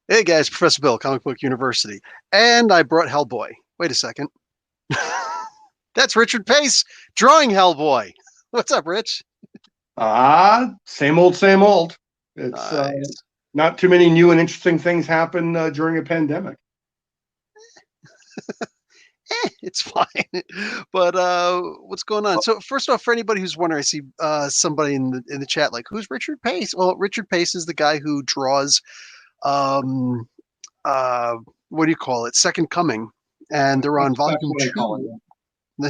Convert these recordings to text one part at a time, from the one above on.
Hey guys, Professor Bill, Comic Book University. And I brought Hellboy. Wait a second. That's Richard Pace drawing Hellboy. What's up, Rich? Same old, same old. It's Nice. not too many new and interesting things happen during a pandemic. It's fine. But what's going on? So first off, for anybody who's wondering, I see somebody in the chat like, who's Richard Pace? Well, Richard Pace is the guy who draws um uh what do you call it? Second Coming. And they're on That's volume what I call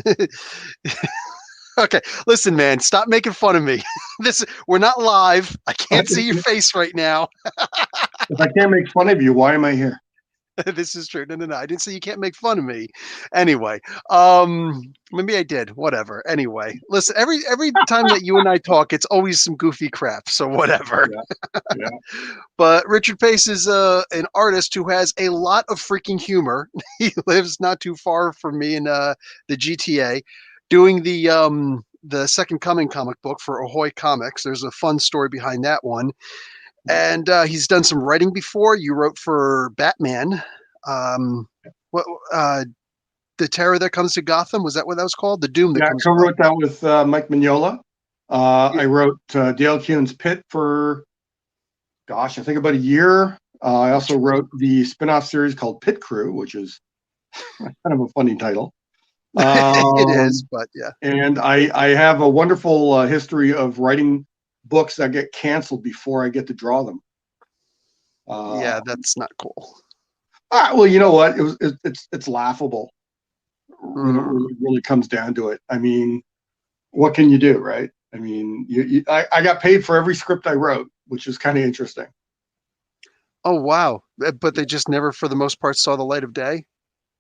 it. 2. Okay, listen, man, stop making fun of me. We're not live. I can't see your face right now. If I can't make fun of you, why am I here? This is true. No. I didn't say you can't make fun of me. Anyway, maybe I did. Whatever. Anyway, listen. Every time that you and I talk, it's always some goofy crap. So whatever. Yeah. But Richard Pace is an artist who has a lot of freaking humor. He lives not too far from me in the GTA, doing the Second Coming comic book for Ahoy Comics. There's a fun story behind that one. And he's done some writing before. You wrote for Batman. What the terror that comes to Gotham, was that what that was called? The Doom that Yeah, I comes to co-wrote Gotham. that with Mike Mignola. I wrote Dale Keown's Pit for, gosh, I think about a year. I also wrote the spin-off series called Pit Crew, which is kind of a funny title. It is, but yeah. And I have a wonderful history of writing books that get canceled before I get to draw them. Yeah, that's not cool. Well, you know what? It's laughable when it Mm. really comes down to it. I mean, what can you do, right? I mean, I got paid for every script I wrote, which is kind of interesting. Oh wow! But they just never, for the most part, saw the light of day.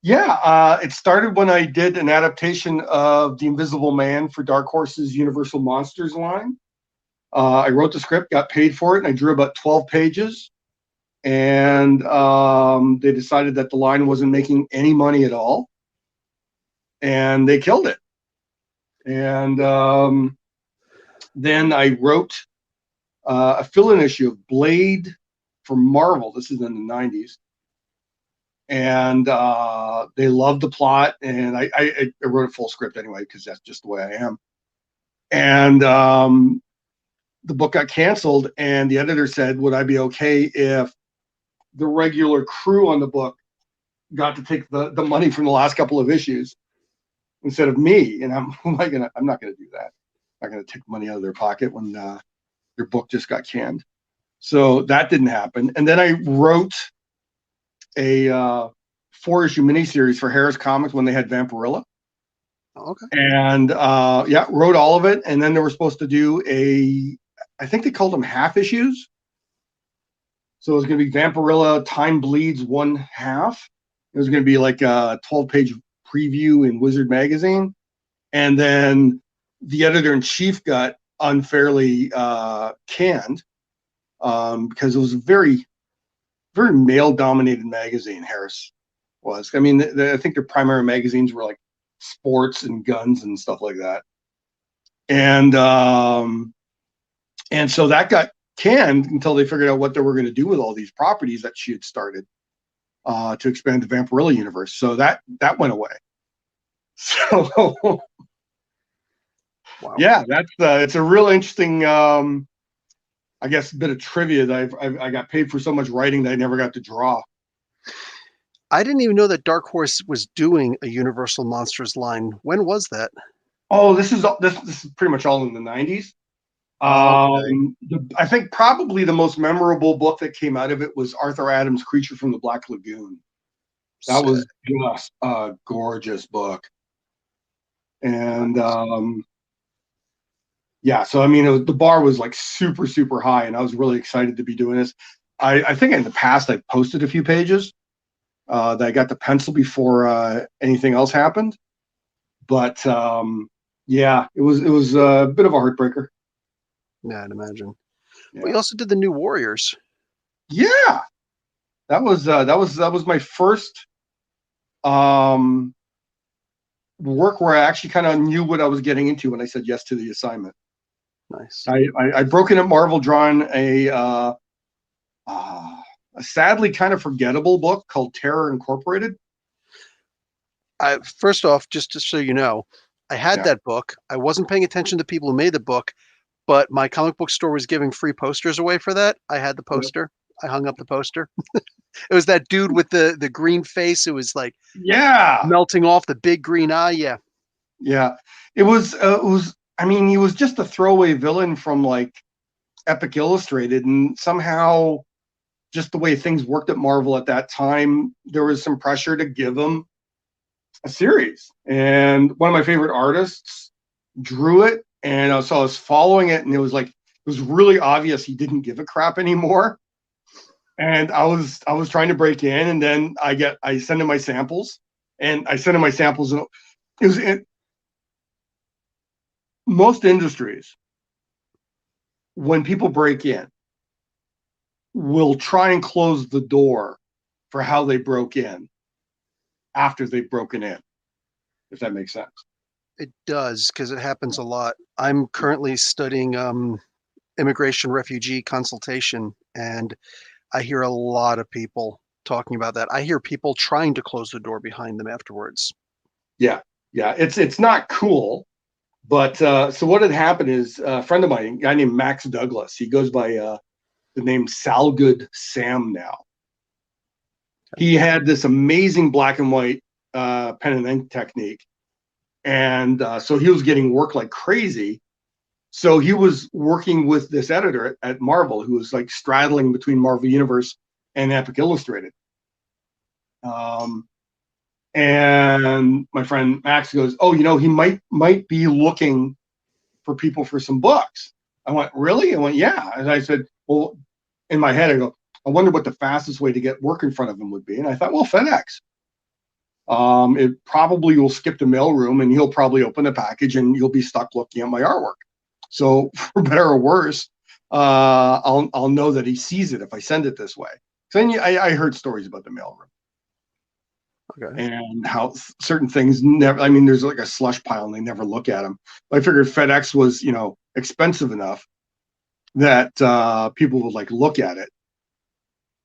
Yeah, it started when I did an adaptation of The Invisible Man for Dark Horse's Universal Monsters line. I wrote the script, got paid for it, and I drew about 12 pages. And they decided that the line wasn't making any money at all, and they killed it. And then I wrote a fill-in issue of Blade for Marvel. This is in the 90s. And they loved the plot, and I wrote a full script anyway, because that's just the way I am. And the book got canceled, and the editor said, would I be okay if the regular crew on the book got to take the money from the last couple of issues instead of me? And I'm not gonna do that. I'm not gonna take money out of their pocket when your book just got canned. So that didn't happen. And then I wrote a 4-issue miniseries for Harris Comics when they had Vampirilla. Okay. And wrote all of it. And then they were supposed to do I think they called them half issues. So it was going to be Vampirilla Time Bleeds 1/2. It was going to be like a 12-page preview in Wizard magazine. And then the editor-in-chief got unfairly canned because it was a very, very male-dominated magazine, Harris was. I mean, I think their primary magazines were like sports and guns and stuff like that. And so that got canned until they figured out what they were going to do with all these properties that she had started to expand the Vampirilla universe. So that went away. So Wow. yeah, it's a real interesting, I guess, bit of trivia that I got paid for so much writing that I never got to draw. I didn't even know that Dark Horse was doing a Universal Monsters line. When was that? Oh, this is pretty much all in the 90s. Okay. I think probably the most memorable book that came out of it was Arthur Adams' Creature from the Black Lagoon. That was just a gorgeous book. And so I mean, the bar was like super, super high, and I was really excited to be doing this. I think in the past I've posted a few pages that I got to pencil before anything else happened. But yeah, it was a bit of a heartbreaker. Yeah, I'd imagine. Yeah. But you also did the New Warriors. Yeah, that was my first work where I actually kind of knew what I was getting into when I said yes to the assignment. Nice. I broke in at Marvel drawing a a sadly kind of forgettable book called Terror Incorporated. First off, just so you know, I had Yeah. that book. I wasn't paying attention to the people who made the book, but my comic book store was giving free posters away for that. I had the poster. I hung up the poster. It was that dude with the green face. It was like Yeah. melting off the big green eye. Yeah. Yeah. It was, I mean, he was just a throwaway villain from like Epic Illustrated, and somehow just the way things worked at Marvel at that time, there was some pressure to give him a series. And one of my favorite artists drew it, and so I was following it, and it was really obvious he didn't give a crap anymore. And I was trying to break in, and then I send him my samples, and it was in most industries when people break in will try and close the door for how they broke in after they've broken in, if that makes sense. It does because it happens a lot. I'm currently studying immigration refugee consultation, and I hear a lot of people talking about that. I hear people trying to close the door behind them afterwards. Yeah, yeah, it's not cool. But so what had happened is a friend of mine, a guy named Max Douglas, he goes by the name Salgood Sam now. He had this amazing black and white pen and ink technique, and so he was getting work like crazy. So he was working with this editor at Marvel, who was like straddling between Marvel Universe and Epic Illustrated. Um, and my friend Max goes, "Oh, he might be looking for people for some books." I went, "Really?" I went, "Yeah." And I said, "Well," in my head, I go, "I wonder what the fastest way to get work in front of him would be." And I thought, well, FedEx. It probably will skip the mailroom, and he'll probably open the package, and you'll be stuck looking at my artwork. So, for better or worse, I'll know that he sees it if I send it this way. So then I heard stories about the mailroom Okay. and how certain things never. I mean, there's like a slush pile, and they never look at them. I figured FedEx was, expensive enough that people would like look at it,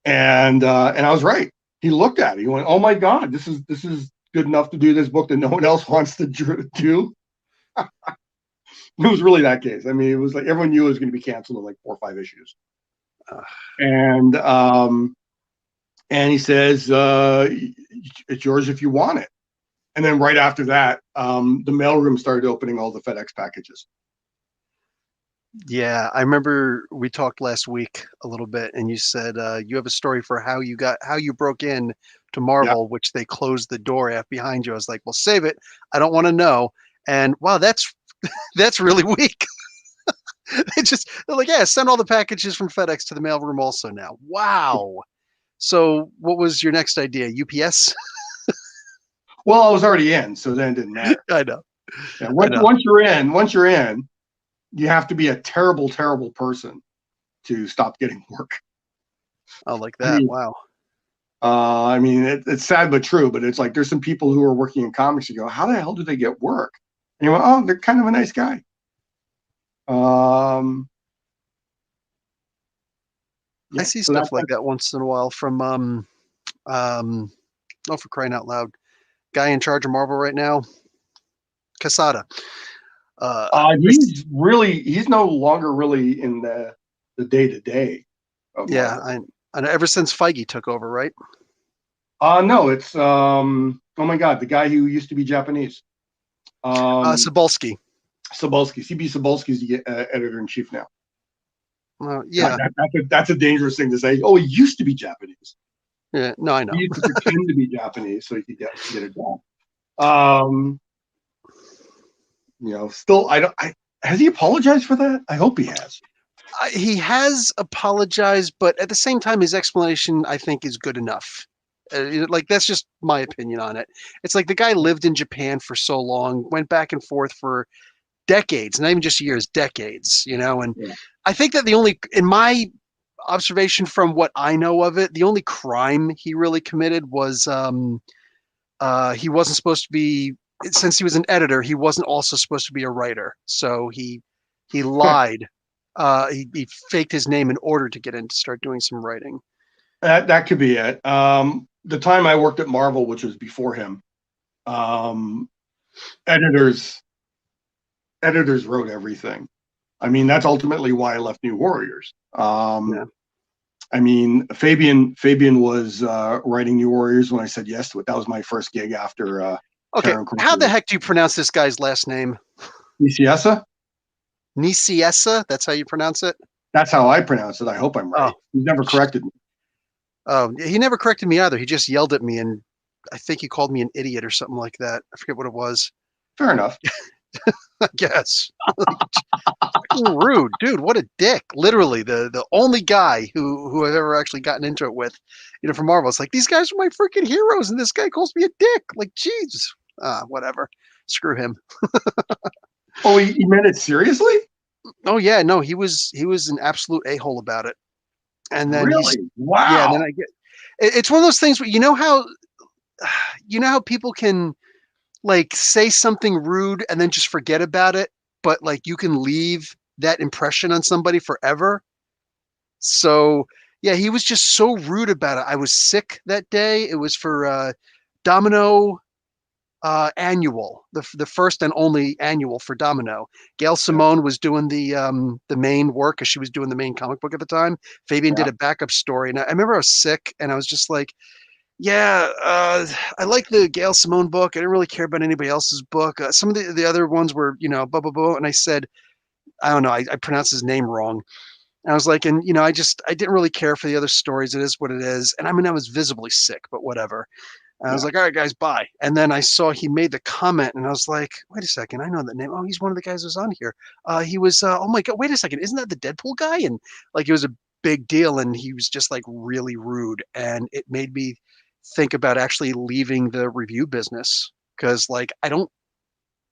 and I was right. He looked at it. He went, "Oh my God, this is good enough to do this book that no one else wants to do." It was really that case. I mean, it was like everyone knew it was going to be canceled in like 4 or 5 issues. Uh, And he says, "It's yours if you want it." And then right after that, the mailroom started opening all the FedEx packages. yeah, I remember we talked last week a little bit, and you said you have a story for how you broke in to Yeah. Marvel, which they closed the door after behind you. I was like, well, save it. I don't want to know. And wow, that's really weak. They're like, yeah, send all the packages from FedEx to the mailroom also now. Wow. So what was your next idea? UPS? Well, I was already in, so then it didn't matter. I know. Yeah, I know. once you're in, you have to be a terrible, terrible person to stop getting work. I like I that. mean, Wow. it's sad but true. But it's like there's some people who are working in comics. You go, how the hell do they get work? And you go, oh, they're kind of a nice guy. I Yeah. see So stuff like that once in a while from oh, for crying out loud. Guy in charge of Marvel right now, Casada. Uh, I he's no longer really in the day to day of yeah, Marvel. I know ever since Feige took over, right? No, it's oh my God, the guy who used to be Japanese. Um, Cebulski. Cebulski, CB Cebulski is the editor in chief now. God, Yeah, that's a dangerous thing to say. Oh, he used to be Japanese. yeah. No, I He know. used to pretend to be Japanese so he could get a job. Um, still, I don't. Has he apologized for that? I hope he has. He has apologized, but at the same time, his explanation I think is good enough. Like that's just my opinion on it. It's like the guy lived in Japan for so long, went back and forth for decades, not even just years, decades. And Yeah. I think that the only, in my observation from what I know of it, the only crime he really committed was he wasn't supposed to be, since he was an editor, he wasn't also supposed to be a writer. So he lied. He faked his name in order to get in to start doing some writing. That could be it. The time I worked at Marvel, which was before him, um, editors editors wrote everything. I mean, that's ultimately why I left New Warriors. Yeah. I mean, Fabian was writing New Warriors when I said yes to it. That was my first gig after Okay. Terran How the Incorporated. heck do you pronounce this guy's last name? Niciesa? Niciesa? That's how you pronounce it? That's how I pronounce it. I hope I'm Oh, right. He's never corrected me. oh, he never corrected me either. He just yelled at me, and I think he called me an idiot or something like that. I forget what it was. Fair enough. I guess. Fucking rude, dude. What a dick. Literally, the only guy who I've ever actually gotten into it with, from Marvel. It's like these guys are my freaking heroes, and this guy calls me a dick. Like, jeez. Whatever. Screw him. Oh, he meant it seriously? Oh yeah, no, he was an absolute a-hole about it. And then Really? yeah, and then Wow. it's one of those things where you know how people can like say something rude and then just forget about it, but like you can leave that impression on somebody forever. So yeah, he was just so rude about it. I was sick that day. It was for Domino annual, the first and only annual for Domino. Gail Yeah. Simone was doing the main work because she was doing the main comic book at the time. Fabian did Yeah. a backup story, and I remember I was sick, and I was just like, yeah, I like the Gail Simone book. I didn't really care about anybody else's book. Some of the other ones were, blah, blah, blah. And I said, I don't know, I pronounced his name wrong. And I was like, and, I didn't really care for the other stories. It is what it is. And I mean, I was visibly sick, but whatever. And I was Yeah. like, all right, guys, bye. And then I saw he made the comment, and I was like, wait a second, I know that name. Oh, he's one of the guys who's on here. He was, oh my God, wait a second, isn't that the Deadpool guy? And like, it was a big deal, and he was just like really rude. And it made me think about actually leaving the review business because like I don't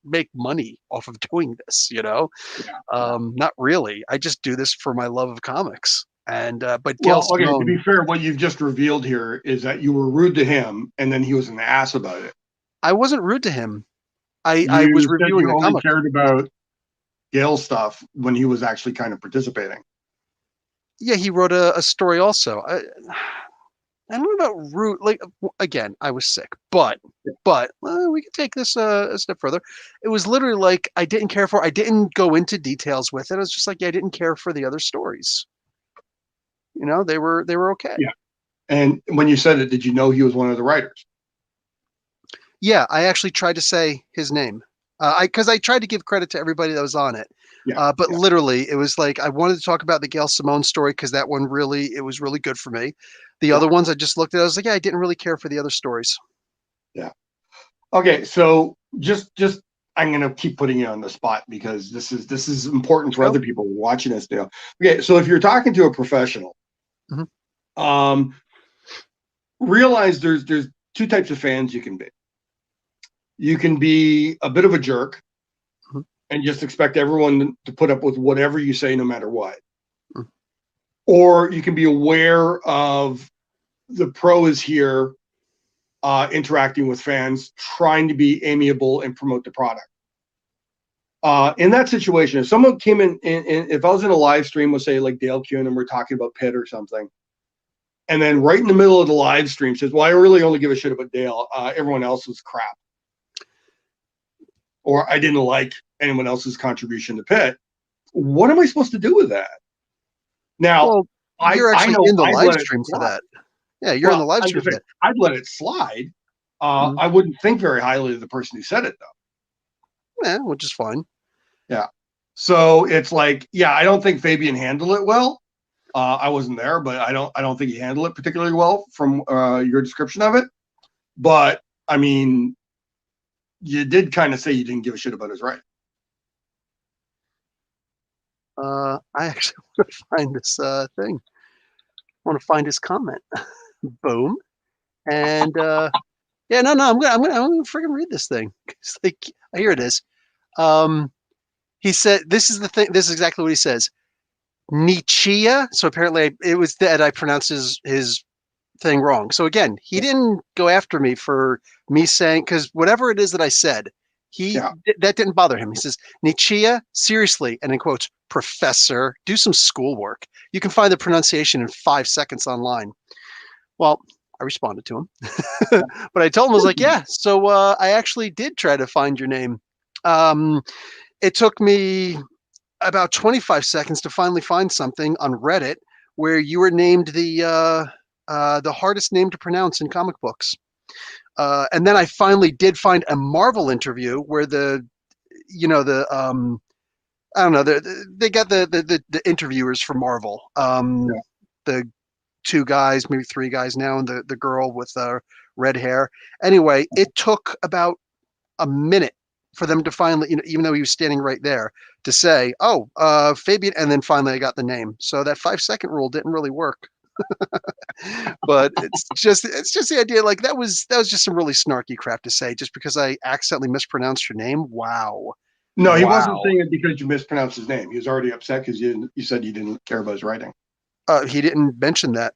make money off of doing this. Yeah. Yeah. Not really. I just do this for my love of comics. And but Gail Well, okay, to Simone, be fair, what you've just revealed here is that you were rude to him and then he was an ass about it. I wasn't rude to him. I was You said reviewing you a only comic. cared about Gail's stuff when he was actually kind of participating. Yeah, he wrote a story also. I don't know about rude. Like again, I was sick, but we could take this a step further. It was literally like I didn't care for. I didn't go into details with it. I was just like, yeah, I didn't care for the other stories. They were okay. Yeah. And when you said it, did you know he was one of the writers? Yeah, I actually tried to say his name. I tried to give credit to everybody that was on it. Yeah. But Yeah. literally, it was like I wanted to talk about the Gail Simone story because that one really it was really good for me. The Yeah. other ones I just looked at, I was like, yeah, I didn't really care for the other stories. Yeah. Okay. So just I'm gonna keep putting you on the spot because this is important Let's for go. other people watching this now. Okay. So if you're talking to a professional, Mhm. um, realize there's two types of fans you can be. You can be a bit of a jerk Mhm. and just expect everyone to put up with whatever you say, no matter what. Mhm. Or you can be aware of the pro is here, interacting with fans, trying to be amiable and promote the product. In that situation, if someone came if I was in a live stream with, say, like Dale Kuhn, and we're talking about Pitt or something, and then right in the middle of the live stream says, well, I really only give a shit about Dale. Everyone else was crap. Or I didn't like anyone else's contribution to Pitt. What am I supposed to do with that? Now, Well, I you're I actually know in the I'd live let it stream for slide. that. Yeah, you're in the Well, live I'm stream just for saying that. I'd let it slide. Mhm. I wouldn't think very highly of the person who said it, though. Yeah, which is fine. Yeah. So it's like, yeah, I don't think Fabian handled it well. I wasn't there, but I don't think he handled it particularly well from your description of it. But I mean, you did kind of say you didn't give a shit about his right. I actually want to find this thing. I want to find his comment. Boom. And yeah, no, no, I'm gonna freaking read this thing. It's like, here it is. Um, he said, this is the thing. This is exactly what he says. Nietzsche. So apparently it was that I pronounced his thing wrong. So again, he didn't go after me for me saying, because whatever it is that I said, Yeah. that didn't bother him. He says, Nietzsche, seriously, and in quotes, professor, do some schoolwork. You can find the pronunciation in 5 seconds online. Well, I responded to him, but I told him, I was like, yeah, so I actually did try to find your name. Um, it took me about 25 seconds to finally find something on Reddit where you were named the hardest name to pronounce in comic books. And then I finally did find a Marvel interview where I don't know, they got the interviewers for Marvel. Yeah. The two guys, maybe three guys now, and the girl with red hair. Anyway, it took about a minute for them to finally, even though he was standing right there, to say, "Oh, Fabian," and then finally I got the name. So that 5 second rule didn't really work. But it's just the idea. Like that was just some really snarky crap to say, just because I accidentally mispronounced your name. Wow, No, he wasn't wow. saying it because you mispronounced his name. He was already upset because you said you didn't care about his writing. He didn't mention that.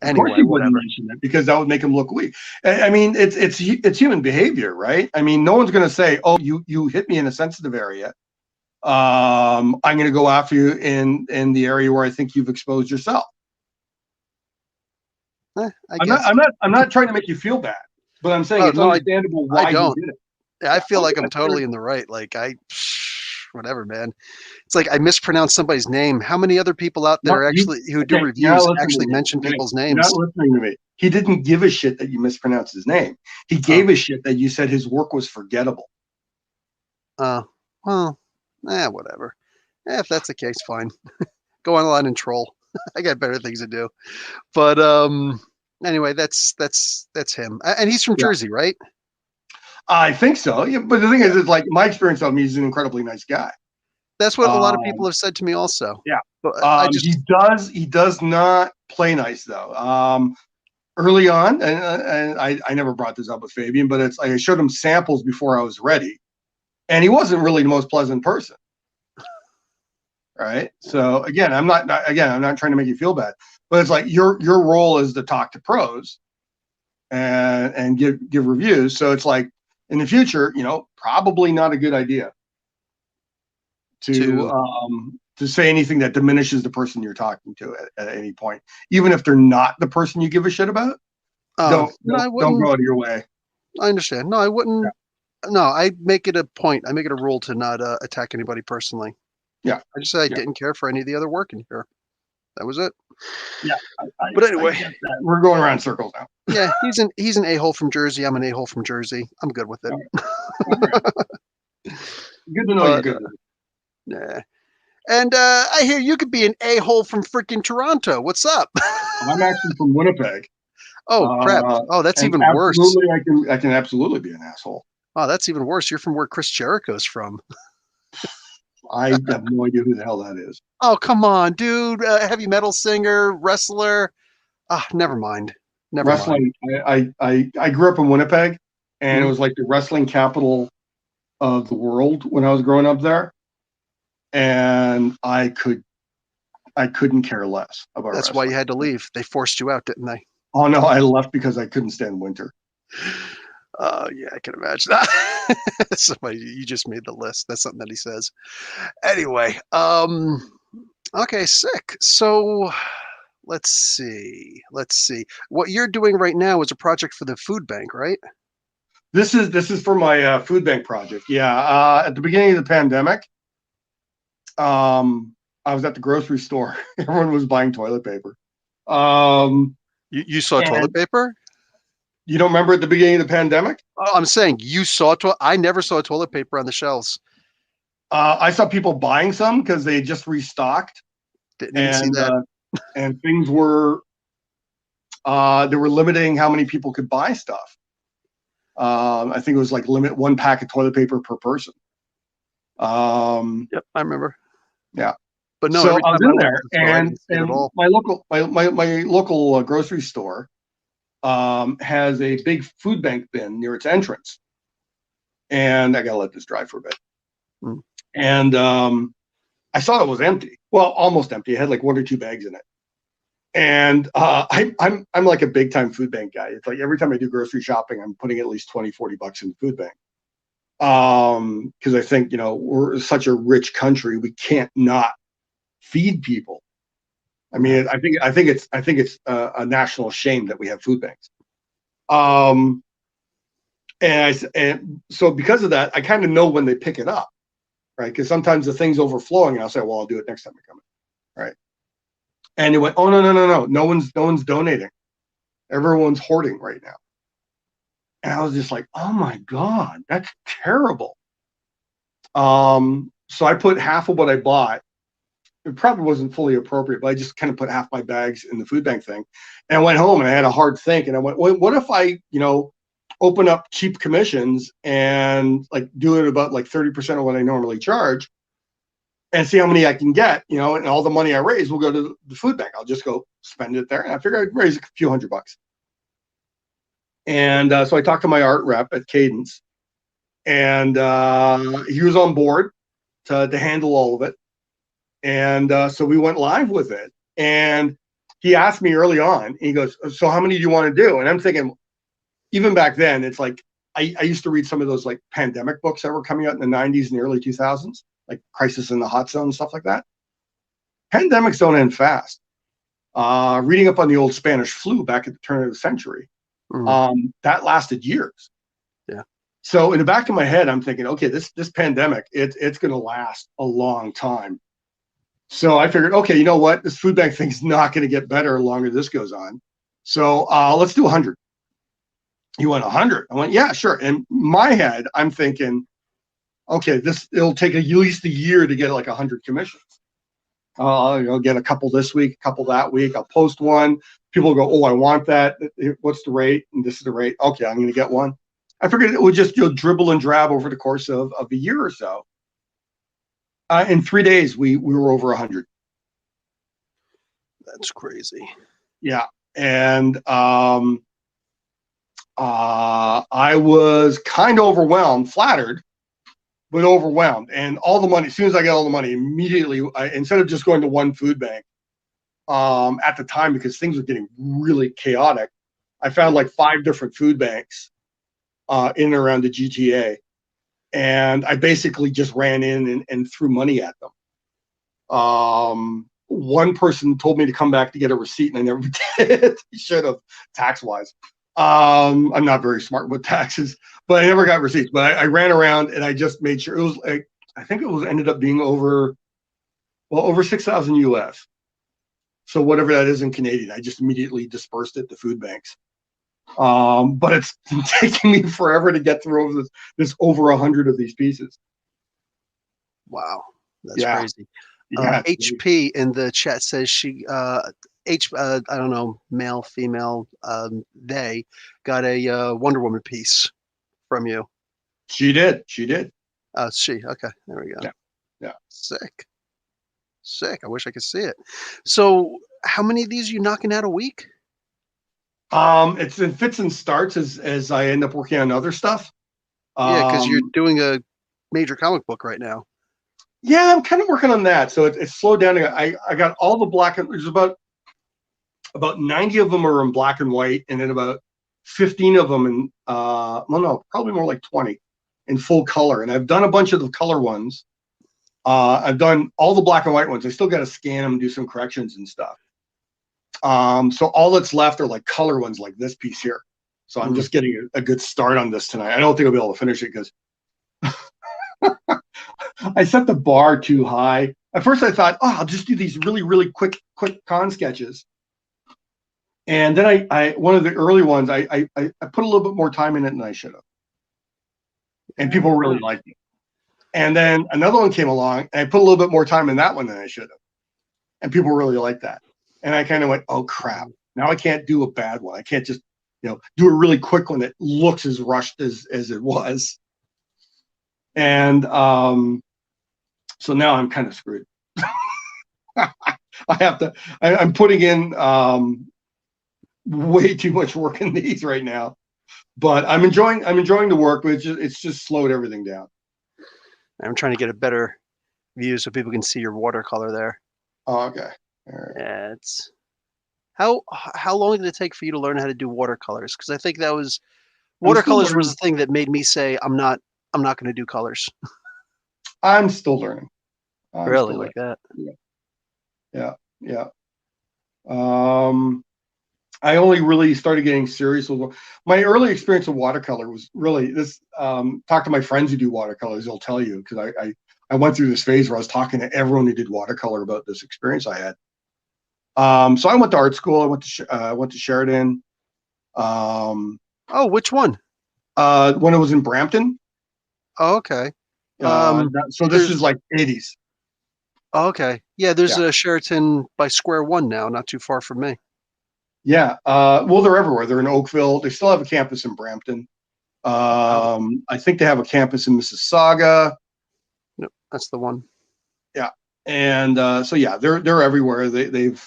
Of course, Anyway, he wouldn't whatever. mention it because that would make him look weak. I mean, it's human behavior, right? I mean, no one's going to say, "Oh, you hit me in a sensitive area. I'm going to go after you in the area where I think you've exposed yourself." I I'm not guess. I'm not I'm not trying to make you feel bad, but I'm saying Oh it's no, understandable I why he don't. did it. I Yeah. feel Okay. like I'm That's fair totally in enough. the right. Like whatever, man. It's like I mispronounced somebody's name. How many other people out No, there actually who do okay, you're not reviews listening actually to me. mention Okay, people's you're names? not listening to me. He didn't give a shit that you mispronounced his name. He Oh, gave a shit that you said his work was forgettable. uh, well, whatever. If that's the case, fine. Go online and troll. I got better things to do. But anyway, that's him, and he's from Yeah, Jersey, right? I think so. Yeah, but the thing Yeah, is, it's like my experience of him, he's an incredibly nice guy. that's what a lot of people Um, have said to me also. yeah. But I He just does not play nice though. Early on, and I never brought this up with Fabian, but it's like I showed him samples before I was ready, and he wasn't really the most pleasant person. Right. So again, I'm not trying to make you feel bad, but it's like your role is to talk to pros and give reviews. So it's like in the future, probably not a good idea to to say anything that diminishes the person you're talking to at any point, even if they're not the person you give a shit about. Don't no, I don't wouldn't. go out of your way. I understand. No, I Yeah, wouldn't. No, I make it a point. I make it a rule to not attack anybody personally. yeah, I just said I yeah, didn't care for any of the other work in here. That was it. yeah. But I anyway, get that. We're going around circles now. yeah, he's an a-hole from Jersey. I'm an a-hole from Jersey. I'm good with it. All right, all right. Good to know you're But good with it. nah. And I hear you could be an a-hole from freaking Toronto. What's up? I'm actually from Winnipeg. Oh crap. Uh, Oh, that's and even worse. absolutely, I can absolutely be an asshole. Oh, that's even worse. You're from where Chris Jericho's from. I have no idea who the hell that is. Oh, come on, dude. Heavy metal singer, wrestler. Ah, never mind. Never mind. Wrestling. I grew up in Winnipeg, and it Mhm. was like the wrestling capital of the world when I was growing up there, and I couldn't care less about That's why you wrestling. had to leave. They forced you out, didn't they? Oh no, I left because I couldn't stand winter. Yeah, I can imagine that. Somebody, you just made the list. That's something that he says. Anyway, okay, sick. So let's see. What you're doing right now is a project for the food bank, right? This is for my food bank project. Yeah, at the beginning of the pandemic, I was at the grocery store. Everyone was buying toilet paper. Um, You saw and toilet paper? you don't remember at the beginning of the pandemic? Oh, I'm saying you saw I never saw toilet paper on the shelves. I saw people buying some because they just restocked, Didn't even see and that. things were they were limiting how many people could buy stuff. I think it was like limit one pack of toilet paper per person. Yep, I remember. Yeah. But no, So every I was time I in went to there, the store, I didn't see it at and all. my local grocery store has a big food bank bin near its entrance, and I gotta let this dry for a bit. Mm. And I saw it was empty. Well, almost empty. It had like one or two bags in it. And I'm like a big time food bank guy. It's like every time I do grocery shopping, I'm putting at least 20-40 bucks in the food bank. Because I think, we're such a rich country, we can't not feed people. I mean, I think it's a national shame that we have food banks. Um, and so because of that, I kind of know when they pick it up, right? Because sometimes the thing's overflowing, and I'll say, "Well, I'll do it next time I come in," right? And it went, "Oh no, no one's donating. Everyone's hoarding right now." And I was just like, "Oh my god, that's terrible." So I put half of what I bought. It probably wasn't fully appropriate, but I just kind of put half my bags in the food bank thing. And I went home and I had a hard think. And I went, well, what if I, open up cheap commissions and like do it about like 30% of what I normally charge and see how many I can get, and all the money I raise will go to the food bank. I'll just go spend it there. And I figure I'd raise a few $100. And so I talked to my art rep at Cadence, and he was on board to handle all of it. And so we went live with it. And he asked me early on, he goes, "So how many do you want to do?" And I'm thinking, even back then, it's like, I used to read some of those like pandemic books that were coming out in the 90s and the early 2000s, like Crisis in the Hot Zone and stuff like that. Pandemics don't end fast. Reading up on the old Spanish flu back at the turn of the century, that lasted years. Yeah. So in the back of my head, I'm thinking, okay, this pandemic, it's going to last a long time. So I figured, okay, you know what? This food bank thing's not going to get better the longer this goes on. So let's do 100. He went 100. I went, yeah, sure. In my head, I'm thinking, okay, it'll take at least a year to get like 100 commissions. I'll get a couple this week, a couple that week. I'll post one. People go, "Oh, I want that. What's the rate?" And this is the rate. Okay, I'm going to get one. I figured it would just dribble and drab over the course of a year or so. In 3 days, we were over 100. That's crazy. Yeah, and I was kind of overwhelmed, flattered, but overwhelmed. And all the money, as soon as I got all the money, immediately, instead of just going to one food bank at the time, because things were getting really chaotic, I found like 5 different food banks in and around the GTA. And I basically just ran in and threw money at them. One person told me to come back to get a receipt, and I never did. Should have, tax-wise. I'm not very smart with taxes, but I never got receipts. But I ran around and I just made sure it was like, I think it was ended up being over 6,000 US. So whatever that is in Canadian, I just immediately dispersed it to food banks. But it's taking me forever to get through this over 100 of these pieces. Wow, that's crazy. Yeah. HP in the chat says she I don't know, male, female, they got a Wonder Woman piece from you. She did. Okay, there we go. Yeah. Sick. I wish I could see it. So how many of these are you knocking out a week? It fits and starts as I end up working on other stuff. Yeah, because you're doing a major comic book right now. Yeah, I'm kind of working on that. So it's slowed down. I got all the black and there's about 90 of them are in black and white, and then about 15 of them in probably more like 20 in full color. And I've done a bunch of the color ones. I've done all the black and white ones. I still got to scan them and do some corrections and stuff. So all that's left are like color ones, like this piece here. So I'm just getting a good start on this tonight. I don't think I'll be able to finish it because I set the bar too high. At first I thought, I'll just do these really, really quick con sketches. And then I one of the early ones, I put a little bit more time in it than I should have. And people really liked it. And then another one came along, and I put a little bit more time in that one than I should have. And people really liked that. And I kind of went, oh crap, now I can't do a bad one. I can't just, do a really quick one that looks as rushed as it was. And so now I'm kind of screwed. I'm putting in way too much work in these right now, but I'm enjoying the work, but it's just slowed everything down. I'm trying to get a better view so people can see your watercolor there. Oh, okay. All right. Yeah, it's how long did it take for you to learn how to do watercolors? Because I think that was watercolors was the thing that made me say I'm not going to do colors. I'm still learning. Really, like that? Yeah. I only really started getting serious with my early experience with watercolor was really this. Talk to my friends who do watercolors; they'll tell you because I went through this phase where I was talking to everyone who did watercolor about this experience I had. So I went to art school. I went to Sheridan. Oh, which one? When it was in Brampton. Oh, okay. So this There's is like 80s. oh, okay. Yeah, there's Yeah. a Sheraton by Square One now, not too far from me. Yeah. Well, they're everywhere. They're in Oakville. They still have a campus in Brampton. Oh, I think they have a campus in Mississauga. no, that's the one. Yeah. And so yeah, they're everywhere. They've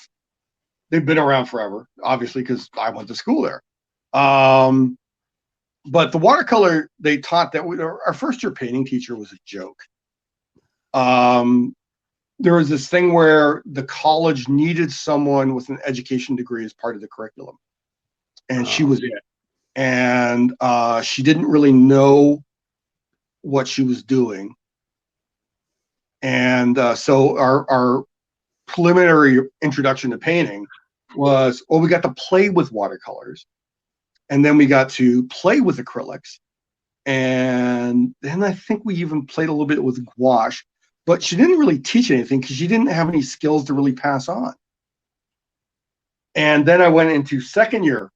been around forever, obviously, because I went to school there. But the watercolor they taught that our first year painting teacher was a joke. There was this thing where the college needed someone with an education degree as part of the curriculum, and she was it. And she didn't really know what she was doing. And so our preliminary introduction to painting was, we got to play with watercolors, and then we got to play with acrylics, and then I think we even played a little bit with gouache, but she didn't really teach anything because she didn't have any skills to really pass on. And then I went into second year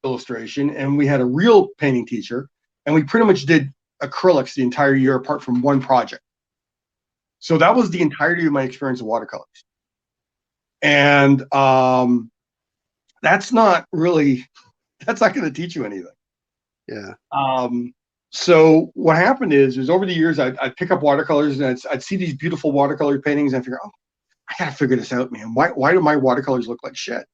illustration, and we had a real painting teacher, and we pretty much did acrylics the entire year apart from one project. So that was the entirety of my experience of watercolors. And that's not going to teach you anything. Yeah. So what happened is over the years, I'd pick up watercolors, and I'd see these beautiful watercolor paintings, and I figure, I gotta figure this out, man. Why do my watercolors look like shit?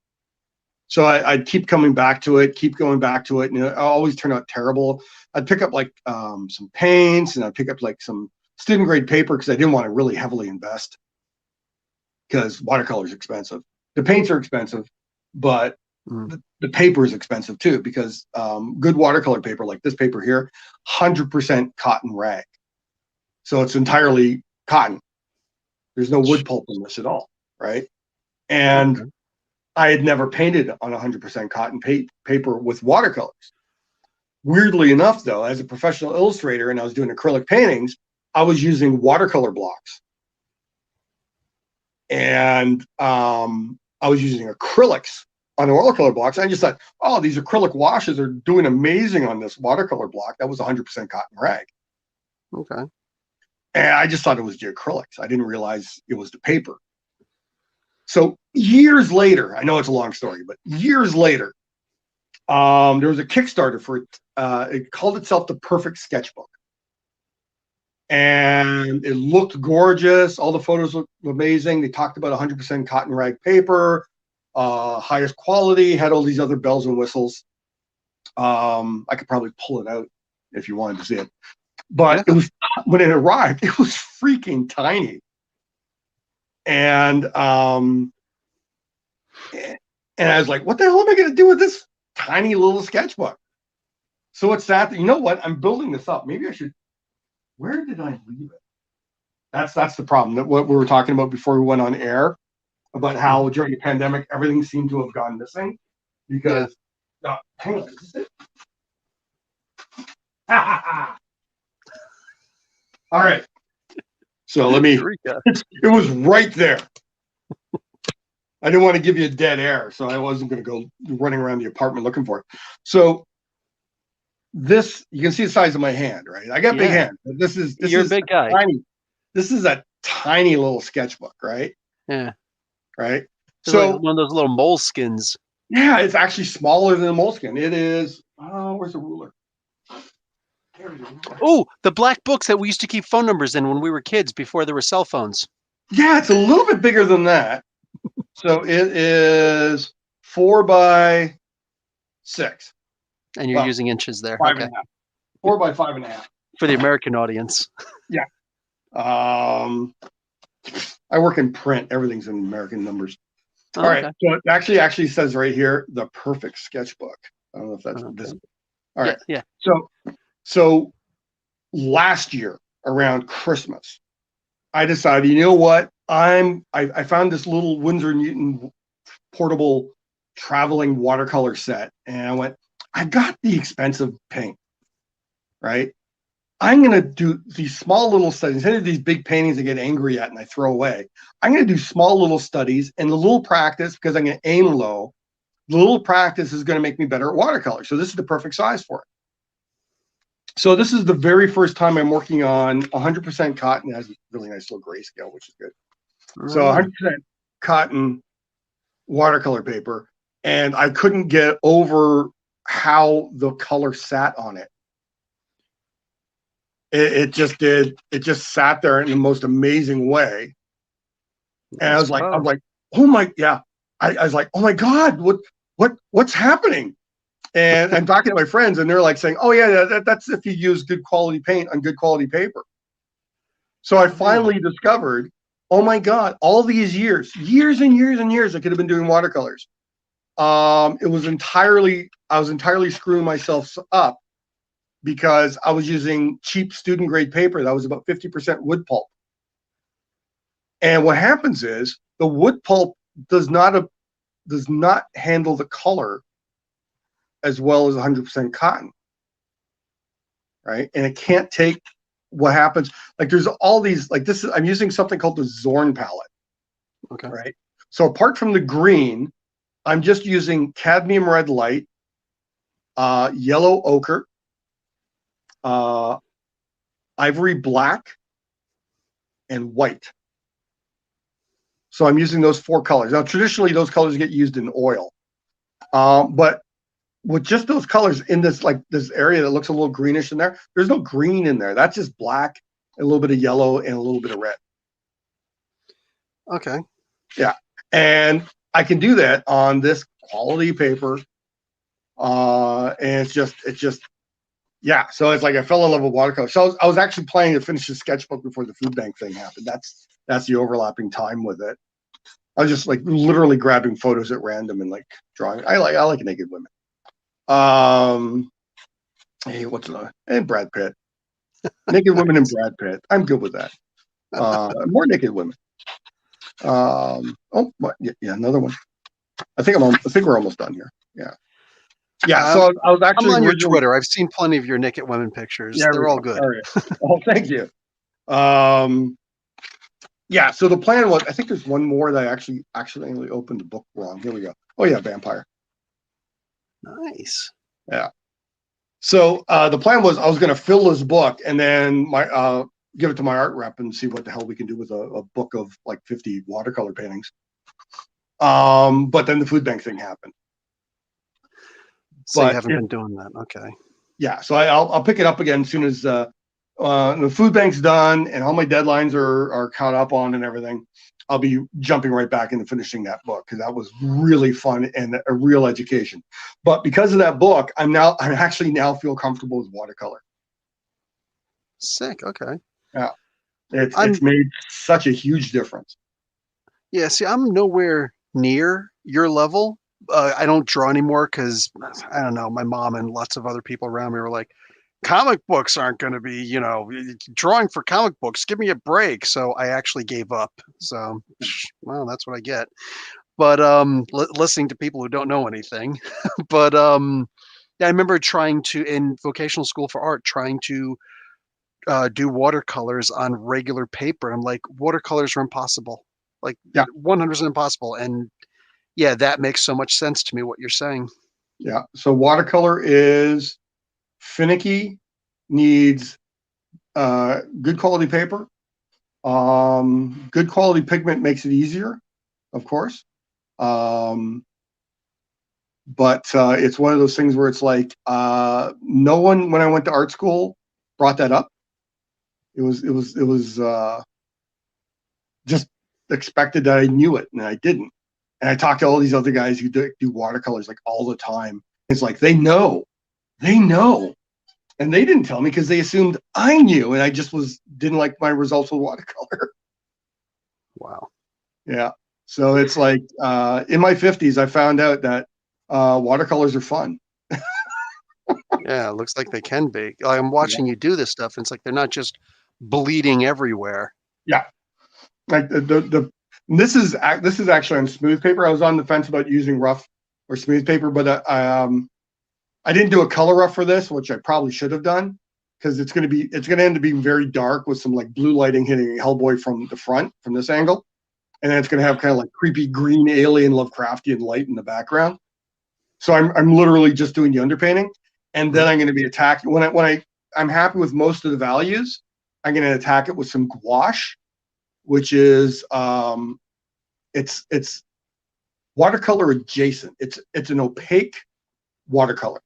So I'd keep coming back to it, keep going back to it, and it always turned out terrible. I'd pick up like some paints, and I'd pick up like some student grade paper because I didn't want to really heavily invest, because watercolor is expensive. The paints are expensive, but the paper is expensive too, because good watercolor paper like this paper here, 100% cotton rag. So it's entirely cotton. There's no wood pulp in this at all, right? And I had never painted on 100% cotton paper with watercolors. Weirdly enough, though, as a professional illustrator and I was doing acrylic paintings, I was using watercolor blocks. And I was using acrylics on the watercolor blocks. I just thought, these acrylic washes are doing amazing on this watercolor block. That was 100% cotton rag. Okay. And I just thought it was the acrylics. I didn't realize it was the paper. So years later, I know it's a long story, but years later, there was a Kickstarter for it. It called itself The Perfect Sketchbook. And it looked gorgeous. All the photos looked amazing. They talked about 100% cotton rag paper, highest quality, had all these other bells and whistles. I could probably pull it out if you wanted to see it. But it was, when it arrived, it was freaking tiny. And I was like, what the hell am I going to do with this tiny little sketchbook? So it's that, you know what? I'm building this up. Maybe I should. Where did I leave it? That's the problem. That what we were talking about before we went on air, about how during the pandemic everything seemed to have gone missing, because hang on, is this it? All right. So let me. It was right there. I didn't want to give you a dead air, so I wasn't going to go running around the apartment looking for it. So this, you can see the size of my hand, right? I got big hands. This is a big guy. Tiny. This is a tiny little sketchbook, right? Yeah. Right. It's so like one of those little moleskins. Yeah, it's actually smaller than a moleskin. It is. Where's the ruler? Oh, the black books that we used to keep phone numbers in when we were kids before there were cell phones. Yeah, it's a little bit bigger than that. So it is 4 by 6. And you're using inches there. 5.5. 4 by 5.5. For the American audience. Yeah. I work in print. Everything's in American numbers. All right. So it actually says right here, The Perfect Sketchbook. I don't know if that's visible. All right. Yeah. So last year around Christmas, I decided, you know what? I found this little Winsor Newton portable traveling watercolor set. And I went, I got the expensive paint, right? I'm going to do these small little studies. Instead of these big paintings I get angry at and I throw away, I'm going to do small little studies and the little practice, because I'm going to aim low. The little practice is going to make me better at watercolor. So this is the perfect size for it. So this is the very first time I'm working on 100% cotton. It has a really nice little grayscale, which is good. So 100% cotton watercolor paper. And I couldn't get over how the color sat on it. It just did. It just sat there in the most amazing way. And I was like, oh my, yeah. I was like, oh my God, what's happening? And I'm talking to my friends, and they're like saying, oh yeah, that's if you use good quality paint on good quality paper. So I finally discovered, oh my God, all these years and years and years, I could have been doing watercolors. I was entirely screwing myself up, because I was using cheap student grade paper that was about 50% wood pulp. And what happens is the wood pulp does not handle the color as well as 100% cotton, right? And it can't take what happens. Like there's all these, like this is, I'm using something called the Zorn palette. Okay. Right. So apart from the green, I'm just using cadmium red light, yellow ochre, ivory black, and white. So I'm using those 4 colors. Now, traditionally, those colors get used in oil. But with just those colors in this, like this area that looks a little greenish in there, there's no green in there. That's just black, a little bit of yellow, and a little bit of red. Okay. Yeah. And I can do that on this quality paper. And it's just, yeah. So it's like I fell in love with watercolor. So I was actually planning to finish the sketchbook before the food bank thing happened. That's the overlapping time with it. I was just like literally grabbing photos at random and like drawing. I like naked women. Hey, what's the and Brad Pitt. Naked women and Brad Pitt. I'm good with that. More naked women. Oh, yeah, another one. I think we're almost done here. Yeah. Yeah, so I was actually I'm on your Twitter. I've seen plenty of your naked women pictures. Yeah, they're all good. All right. Oh, thank you. Yeah, so the plan was, I think there's one more that I actually accidentally opened the book wrong. Here we go. Oh yeah, vampire. Nice. Yeah. So the plan was I was going to fill this book and then give it to my art rep and see what the hell we can do with a book of like 50 watercolor paintings. But then the food bank thing happened. So you haven't been doing that. Okay. Yeah, so I'll pick it up again as soon as the food bank's done and all my deadlines are caught up on and everything. I'll be jumping right back into finishing that book because that was really fun and a real education. But because of that book, I actually now feel comfortable with watercolor. Sick. Okay. Yeah, it's made such a huge difference. Yeah. See, I'm nowhere near your level. I don't draw anymore because I don't know. My mom and lots of other people around me were like, comic books aren't going to be, drawing for comic books. Give me a break. So I actually gave up. So, well, that's what I get. But listening to people who don't know anything. But yeah, I remember trying to, in vocational school for art, trying to do watercolors on regular paper. I'm like, watercolors are impossible. Like 100% impossible. And yeah, that makes so much sense to me, what you're saying. Yeah. So watercolor is finicky, needs good quality paper. Good quality pigment makes it easier, of course. But it's one of those things where it's like no one, when I went to art school, brought that up. It was just expected that I knew it, and I didn't. And I talked to all these other guys who do watercolors like all the time. It's like they know, and they didn't tell me because they assumed I knew, and I just didn't like my results with watercolor. Wow. Yeah. So it's like in my 50s, I found out that watercolors are fun. Yeah, it looks like they can be. I'm watching you do this stuff, and it's like they're not just bleeding everywhere. Yeah. Like the This is actually on smooth paper. I was on the fence about using rough or smooth paper, but I didn't do a color rough for this, which I probably should have done, because it's going to end up being very dark with some like blue lighting hitting Hellboy from the front from this angle, and then it's going to have kind of like creepy green alien Lovecraftian light in the background. So I'm literally just doing the underpainting, and then I'm going to be attacking I'm happy with most of the values. I'm going to attack it with some gouache, which is it's watercolor adjacent. It's an opaque watercolor.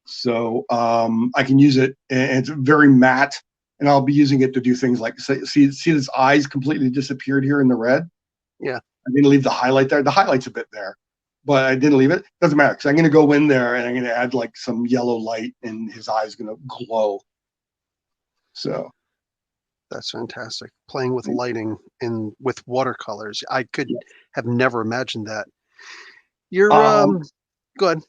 So I can use it, and it's very matte, and I'll be using it to do things like see his eyes completely disappeared here in the red. Yeah, I didn't leave the highlight there. The highlight's a bit there, but I didn't leave it. Doesn't matter, because I'm going to go in there and I'm going to add like some yellow light, and his eyes going to glow. So that's fantastic. Playing with lighting and with watercolors. I could have never imagined that. You're go ahead.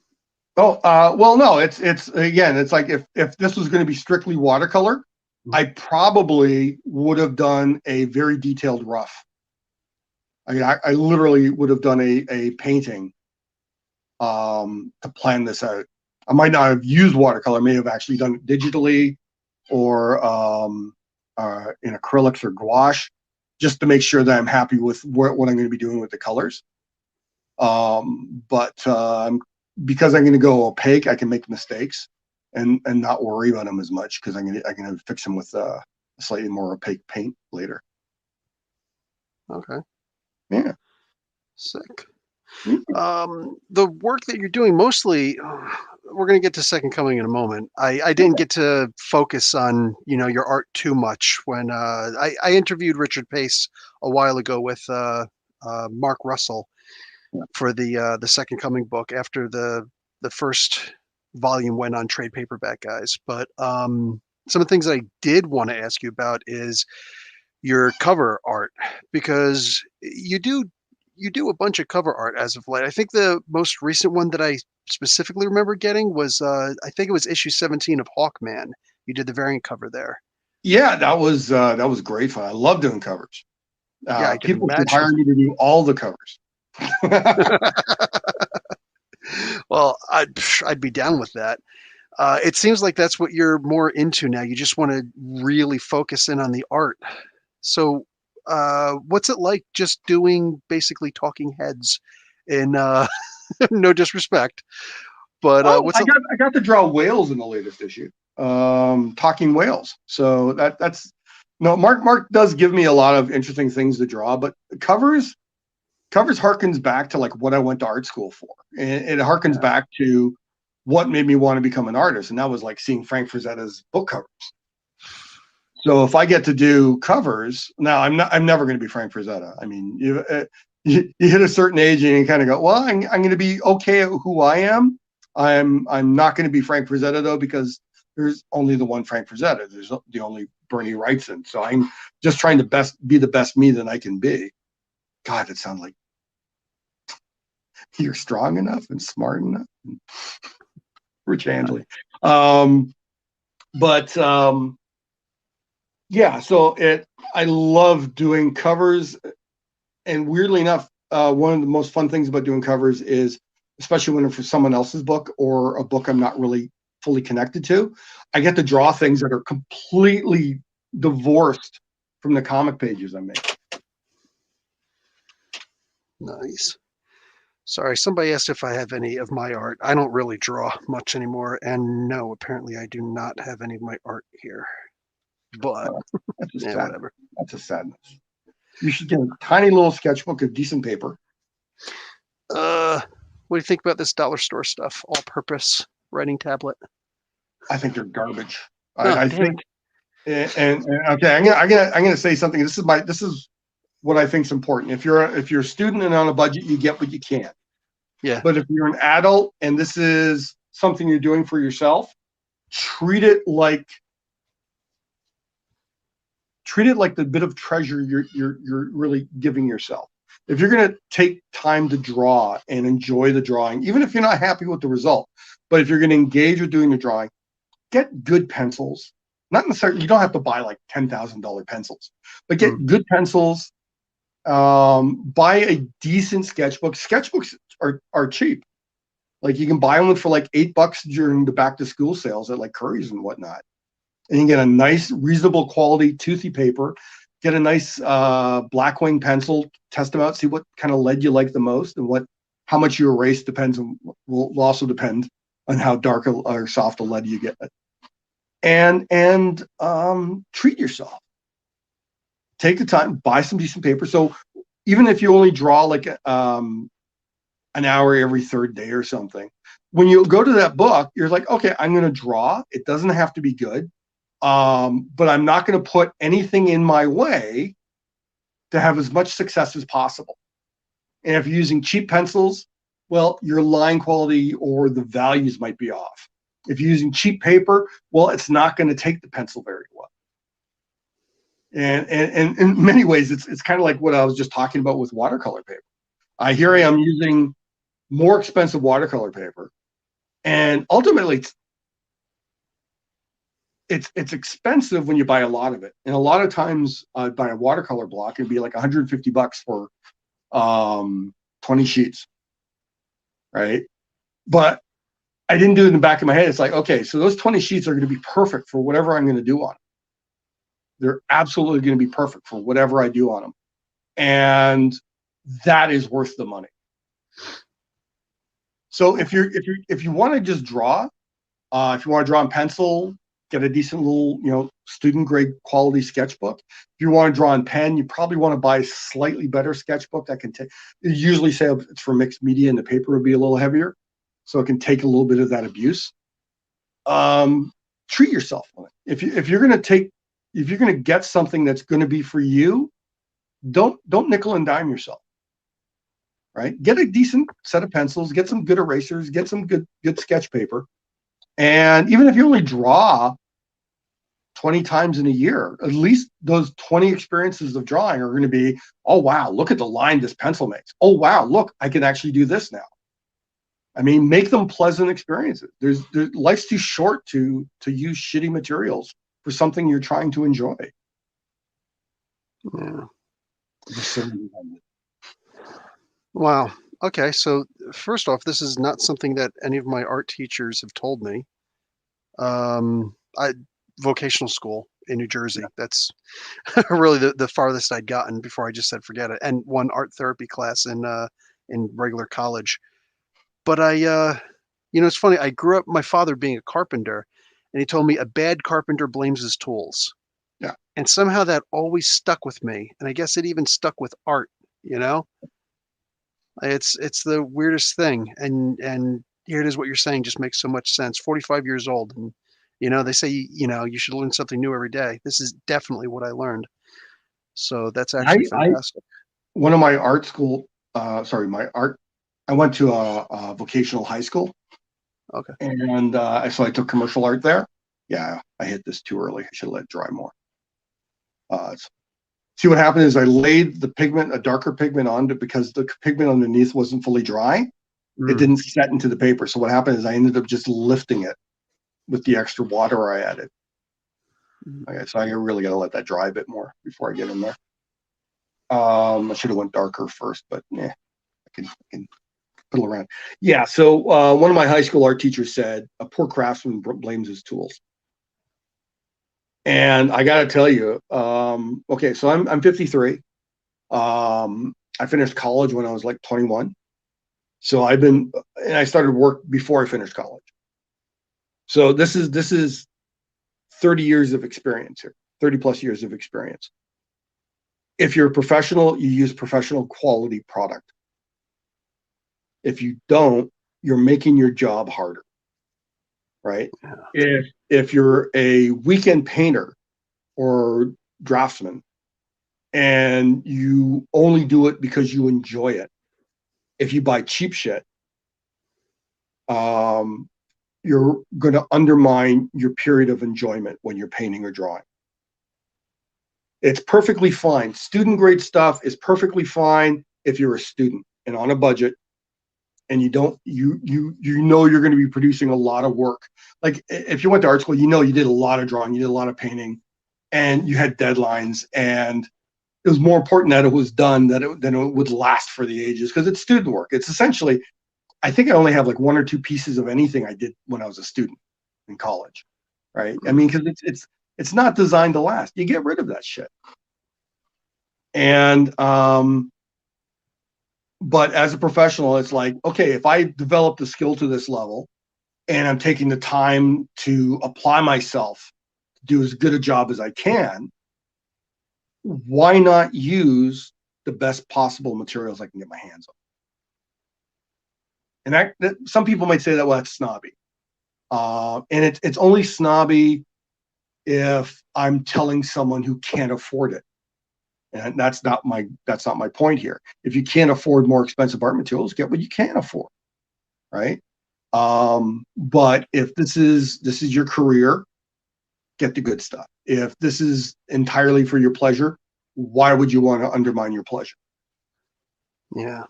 Oh, well, no, it's again, it's like if this was going to be strictly watercolor, I probably would have done a very detailed rough. I mean, I literally would have done a painting to plan this out. I might not have used watercolor, I may have actually done it digitally or in acrylics or gouache, just to make sure that I'm happy with what I'm going to be doing with the colors. Because I'm going to go opaque, I can make mistakes and not worry about them as much, because I'm going to fix them with a slightly more opaque paint later. Okay. Yeah. Sick. The work that you're doing mostly, we're going to get to Second Coming in a moment. I didn't get to focus on, your art too much when I interviewed Richard Pace a while ago with Mark Russell for the Second Coming book after the first volume went on trade paperback, guys. But some of the things I did want to ask you about is your cover art, because you do a bunch of cover art as of late. I think the most recent one that I specifically remember getting was I think it was issue 17 of Hawkman. You did the variant cover there. Yeah, that was great fun. I love doing covers. Yeah, I can People should imagine. hire me to do all the covers. Well, I'd be down with that. It seems like that's what you're more into now. You just want to really focus in on the art. So, what's it like just doing basically talking heads? In no disrespect, but what's it? I got to draw whales in the latest issue, talking whales. So that's no, Mark does give me a lot of interesting things to draw, but covers harkens back to like what I went to art school for, and it harkens back to what made me want to become an artist, and that was like seeing Frank Frazetta's book covers. So if I get to do covers now, I'm never going to be Frank Frazetta. I mean, you hit a certain age and you kind of go, well, I'm going to be okay at who I am. I'm not going to be Frank Frazetta though, because there's only the one Frank Frazetta. There's the only Bernie Wrightson. So I'm just trying to be the best me that I can be. God, it sounds like you're strong enough and smart enough. Rich Angley. Yeah, so I love doing covers, and weirdly enough, one of the most fun things about doing covers is, especially when it's for someone else's book or a book I'm not really fully connected to, I get to draw things that are completely divorced from the comic pages I make. Nice. Sorry, somebody asked if I have any of my art. I don't really draw much anymore, and no, apparently I do not have any of my art here. But whatever. That's a sadness. You should get a tiny little sketchbook of decent paper. What do you think about this dollar store stuff? All-purpose writing tablet. I think they're garbage. I think, and okay, I'm gonna say something. This is what I think is important. If you're a student and on a budget, you get what you can. Yeah. But if you're an adult and this is something you're doing for yourself, treat it like the bit of treasure you're really giving yourself. If you're going to take time to draw and enjoy the drawing, even if you're not happy with the result, but if you're going to engage with doing the drawing, get good pencils. Not necessarily, you don't have to buy like $10,000 pencils, but get good pencils Buy a decent sketchbook. Sketchbooks are cheap. Like you can buy one for like $8 during the back to school sales at like Curry's and whatnot. And you get a nice, reasonable quality toothy paper. Get a nice Blackwing pencil. Test them out. See what kind of lead you like the most, and how much you erase depends on. Will also depend on how dark or soft a lead you get. And treat yourself. Take the time. Buy some decent paper. So even if you only draw like an hour every third day or something, when you go to that book, you're like, okay, I'm going to draw. It doesn't have to be good. But I'm not going to put anything in my way to have as much success as possible. And if you're using cheap pencils, well, your line quality or the values might be off. If you're using cheap paper, well, it's not going to take the pencil very well. And in many ways, it's kind of like what I was just talking about with watercolor paper. Here I am using more expensive watercolor paper, and ultimately it's expensive when you buy a lot of it. And a lot of times buy a watercolor block, it'd be like $150 for 20 sheets, right? But I didn't do it in the back of my head. It's like, okay, so those 20 sheets are going to be perfect for whatever I'm going to do on them. They're absolutely going to be perfect for whatever I do on them. And that is worth the money. So if you want to just draw, if you want to draw in pencil, get a decent little, student grade quality sketchbook. If you want to draw in pen, you probably want to buy a slightly better sketchbook that can take. Usually say it's for mixed media, and the paper will be a little heavier, so it can take a little bit of that abuse. Treat yourself on it. If you're going to get something that's going to be for you, don't nickel and dime yourself. Right? Get a decent set of pencils, get some good erasers, get some good sketch paper. And even if you only draw 20 times in a year, at least those 20 experiences of drawing are going to be, oh, wow, look at the line this pencil makes. Oh, wow, look, I can actually do this now. I mean, make them pleasant experiences. Life's too short to use shitty materials for something you're trying to enjoy. Yeah. Wow. Okay, so first off, this is not something that any of my art teachers have told me. Vocational school in New Jersey. Yeah. That's really the farthest I'd gotten before I just said forget it. And one art therapy class in regular college. But it's funny. I grew up my father being a carpenter, and he told me a bad carpenter blames his tools. Yeah. And somehow that always stuck with me, and I guess it even stuck with art. It's the weirdest thing, and here it is. What you're saying just makes so much sense. 45 years old, and they say you should learn something new every day. This is definitely what I learned. So that's actually fantastic. One of my art school, I went to a vocational high school. Okay. And so I took commercial art there. Yeah, I hit this too early. I should have let it dry more. See what happened is I laid the pigment, a darker pigment on it, because the pigment underneath wasn't fully dry. It didn't set into the paper. So what happened is I ended up just lifting it with the extra water I added. Okay, so I really got to let that dry a bit more before I get in there. I should have went darker first, but I can fiddle around. Yeah, so one of my high school art teachers said, a poor craftsman blames his tools. And I got to tell you, okay, so I'm 53. I finished college when I was like 21. So and I started work before I finished college. So this is 30 years of experience here, 30 plus years of experience. If you're a professional, you use professional quality product. If you don't, you're making your job harder, right? Yeah. If you're a weekend painter or draftsman and you only do it because you enjoy it, if you buy cheap shit, you're going to undermine your period of enjoyment when you're painting or drawing. It's perfectly fine. Student grade stuff is perfectly fine if you're a student and on a budget, and you know you're going to be producing a lot of work. Like if you went to art school, you did a lot of drawing, you did a lot of painting, and you had deadlines, and it was more important that it was done than it would last for the ages, because it's student work. It's essentially, I think I only have like 1 or 2 pieces of anything I did when I was a student in college, right? I mean, because it's not designed to last. You get rid of that shit. And but as a professional, it's like, okay, if I develop the skill to this level and I'm taking the time to apply myself to do as good a job as I can, why not use the best possible materials I can get my hands on? And that some people might say that, well, that's snobby. And it's only snobby if I'm telling someone who can't afford it. And that's not my point here. If you can't afford more expensive art materials, get what you can afford, right? But if this is your career, get the good stuff. If this is entirely for your pleasure, why would you want to undermine your pleasure? Yeah.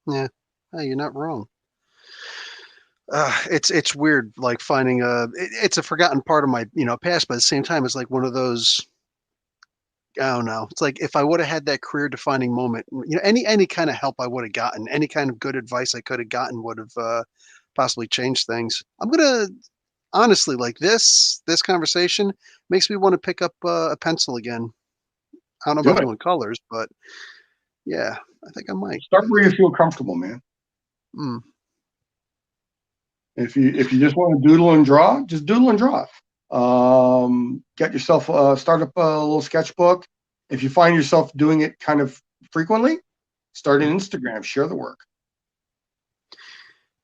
Yeah. Hey, you're not wrong. It's weird, like finding it's a forgotten part of my past, but at the same time, it's like one of those. I don't know. It's like if I would have had that career defining moment, any kind of help I would have gotten, any kind of good advice I could have gotten would have possibly changed things. I'm gonna honestly like this conversation makes me want to pick up a pencil again. I don't know Do about it. doing colors, but yeah, I think I might. Start where you feel comfortable, man. Mm. If you just want to doodle and draw, just doodle and draw. Get yourself start up a little sketchbook. If you find yourself doing it kind of frequently, start an Instagram, share the work.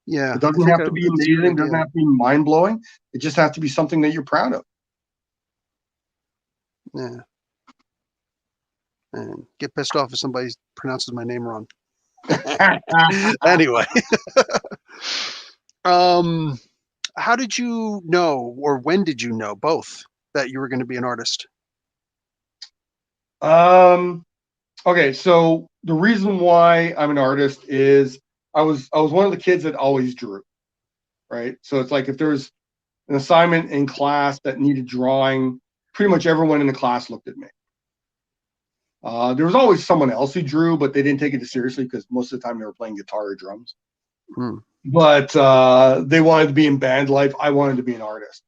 Yeah, It I doesn't think have to be that's a good amazing, doesn't idea. have to be mind blowing. It just has to be something that you're proud of. Yeah, and get pissed off if somebody pronounces my name wrong. Anyway, um, how did you know, or when did you know both that you were going to be an artist? um, okay, so the reason why I'm an artist is I was one of the kids that always drew, right? So it's like if there's an assignment in class that needed drawing, pretty much everyone in the class looked at me. There was always someone else who drew, but they didn't take it seriously because most of the time they were playing guitar or drums. Hmm. But they wanted to be in band life. I wanted to be an artist,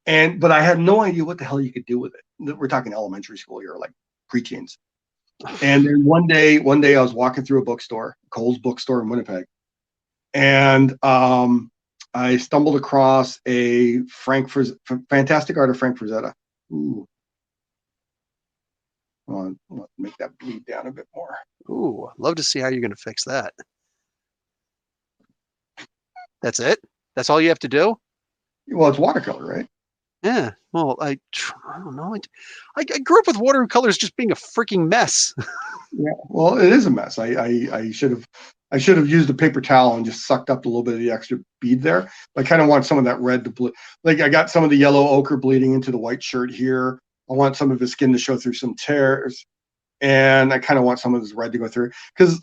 but I had no idea what the hell you could do with it. We're talking elementary school here, like preteens. And then one day I was walking through a bookstore, Cole's bookstore in Winnipeg, and I stumbled across a fantastic art of Frank Frazetta. Ooh, I'll make that bleed down a bit more. Ooh, love to see how you're going to fix that. That's it? That's all you have to do? Well, it's watercolor, right? Yeah. Well, I don't know. I grew up with watercolors just being a freaking mess. Yeah. Well, it is a mess. I should have used a paper towel and just sucked up a little bit of the extra bead there. I kind of want some of that red to bleed. Like I got some of the yellow ochre bleeding into the white shirt here. I want some of his skin to show through some tears, and I kind of want some of this red to go through, because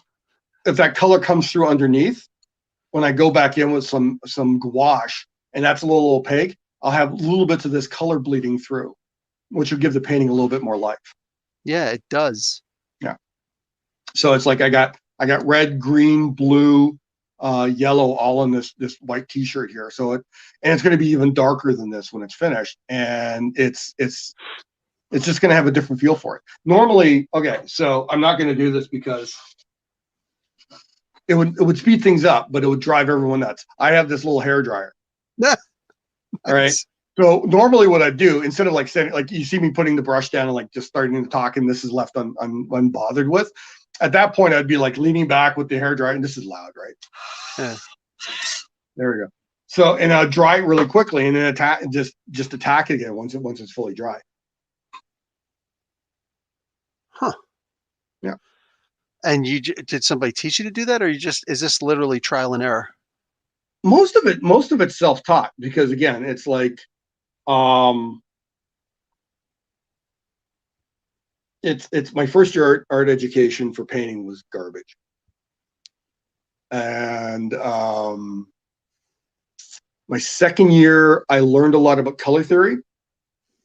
if that color comes through underneath, when I go back in with some gouache and that's a little opaque, I'll have little bits of this color bleeding through, which will give the painting a little bit more life. Yeah, it does. Yeah. So it's like I got red, green, blue, yellow, all in this white T-shirt here. So it's going to be even darker than this when it's finished, and it's just going to have a different feel for it. Normally, okay, so I'm not going to do this because it would speed things up, but it would drive everyone nuts. I have this little hair dryer. Nice. All right. So normally what I do, instead of like saying, like you see me putting the brush down and like just starting to talk, and this is left unbothered with, at that point I'd be like leaning back with the hair dryer, and this is loud, right? Yeah. There we go. So, and I'll dry it really quickly, and then just attack it again once it's fully dry. Huh. Yeah. And did somebody teach you to do that, or is this literally trial and error? Most of it's self-taught, because again, it's like it's my first year art education for painting was garbage. And my second year, I learned a lot about color theory.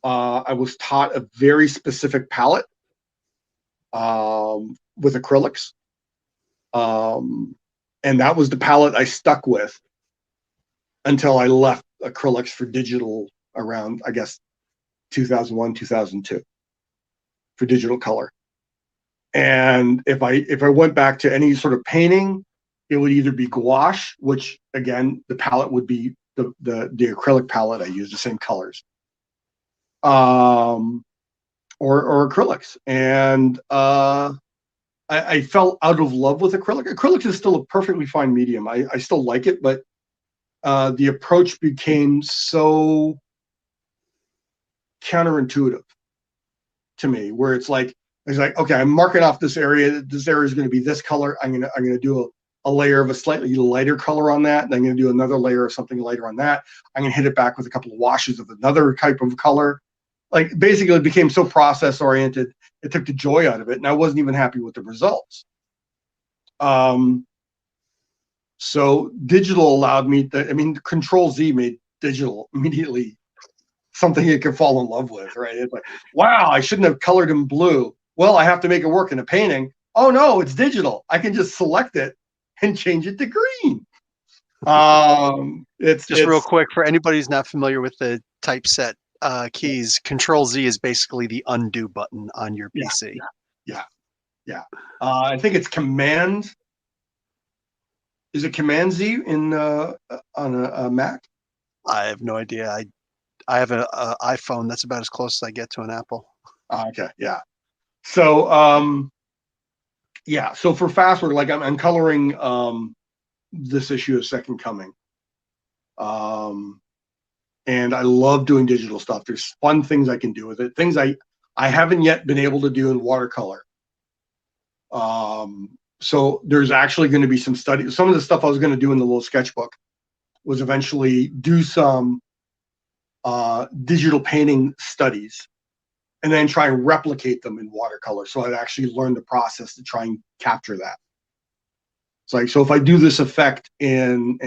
I was taught a very specific palette, with acrylics. And that was the palette I stuck with until I left acrylics for digital around, I guess, 2001, 2002 for digital color. And if I went back to any sort of painting, it would either be gouache, which again, the palette would be the acrylic palette I use, the same colors, or acrylics. And I fell out of love with acrylic. Acrylic is still a perfectly fine medium. I still like it, but the approach became so counterintuitive to me, where it's like, okay, I'm marking off this area. This area is going to be this color. I'm gonna do a layer of a slightly lighter color on that, and I'm going to do another layer of something lighter on that. I'm going to hit it back with a couple of washes of another type of color. Like, basically, it became so process oriented. It took the joy out of it, and I wasn't even happy with the results. So digital allowed me to, I mean, Control Z made digital immediately something you can fall in love with, right? It's like, wow, I shouldn't have colored in blue. Well, I have to make it work in a painting. Oh no, it's digital. I can just select it and change it to green. It's real quick for anybody who's not familiar with the typeset keys. Control Z is basically the undo button on your PC. Yeah. I think it's Command. Is it Command Z in on a Mac? I have no idea. I have an iPhone. That's about as close as I get to an Apple. Okay, yeah. So yeah. So for fast work, like I'm coloring this issue of Second Coming, and I love doing digital stuff. There's fun things I can do with it. Things I haven't yet been able to do in watercolor. So there's actually going to be some study. Some of the stuff I was going to do in the little sketchbook was eventually do some digital painting studies and then try and replicate them in watercolor. So I'd actually learn the process to try and capture that. It's like, so if I do this effect in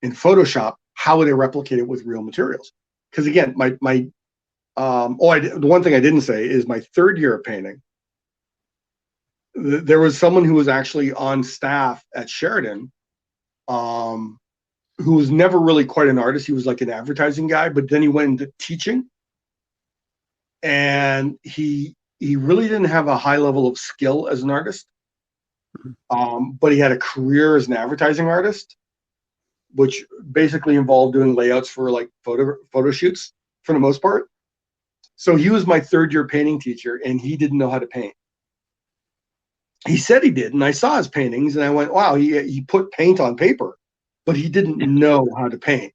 Photoshop, how would I replicate it with real materials? Because again, the one thing I didn't say is my third year of painting, there was someone who was actually on staff at Sheridan, who was never really quite an artist. He was like an advertising guy, but then he went into teaching, and he really didn't have a high level of skill as an artist, but he had a career as an advertising artist, which basically involved doing layouts for like photo shoots for the most part. So he was my third year painting teacher, and he didn't know how to paint. He said he did, and I saw his paintings, and I went, wow, he put paint on paper, but he didn't know how to paint,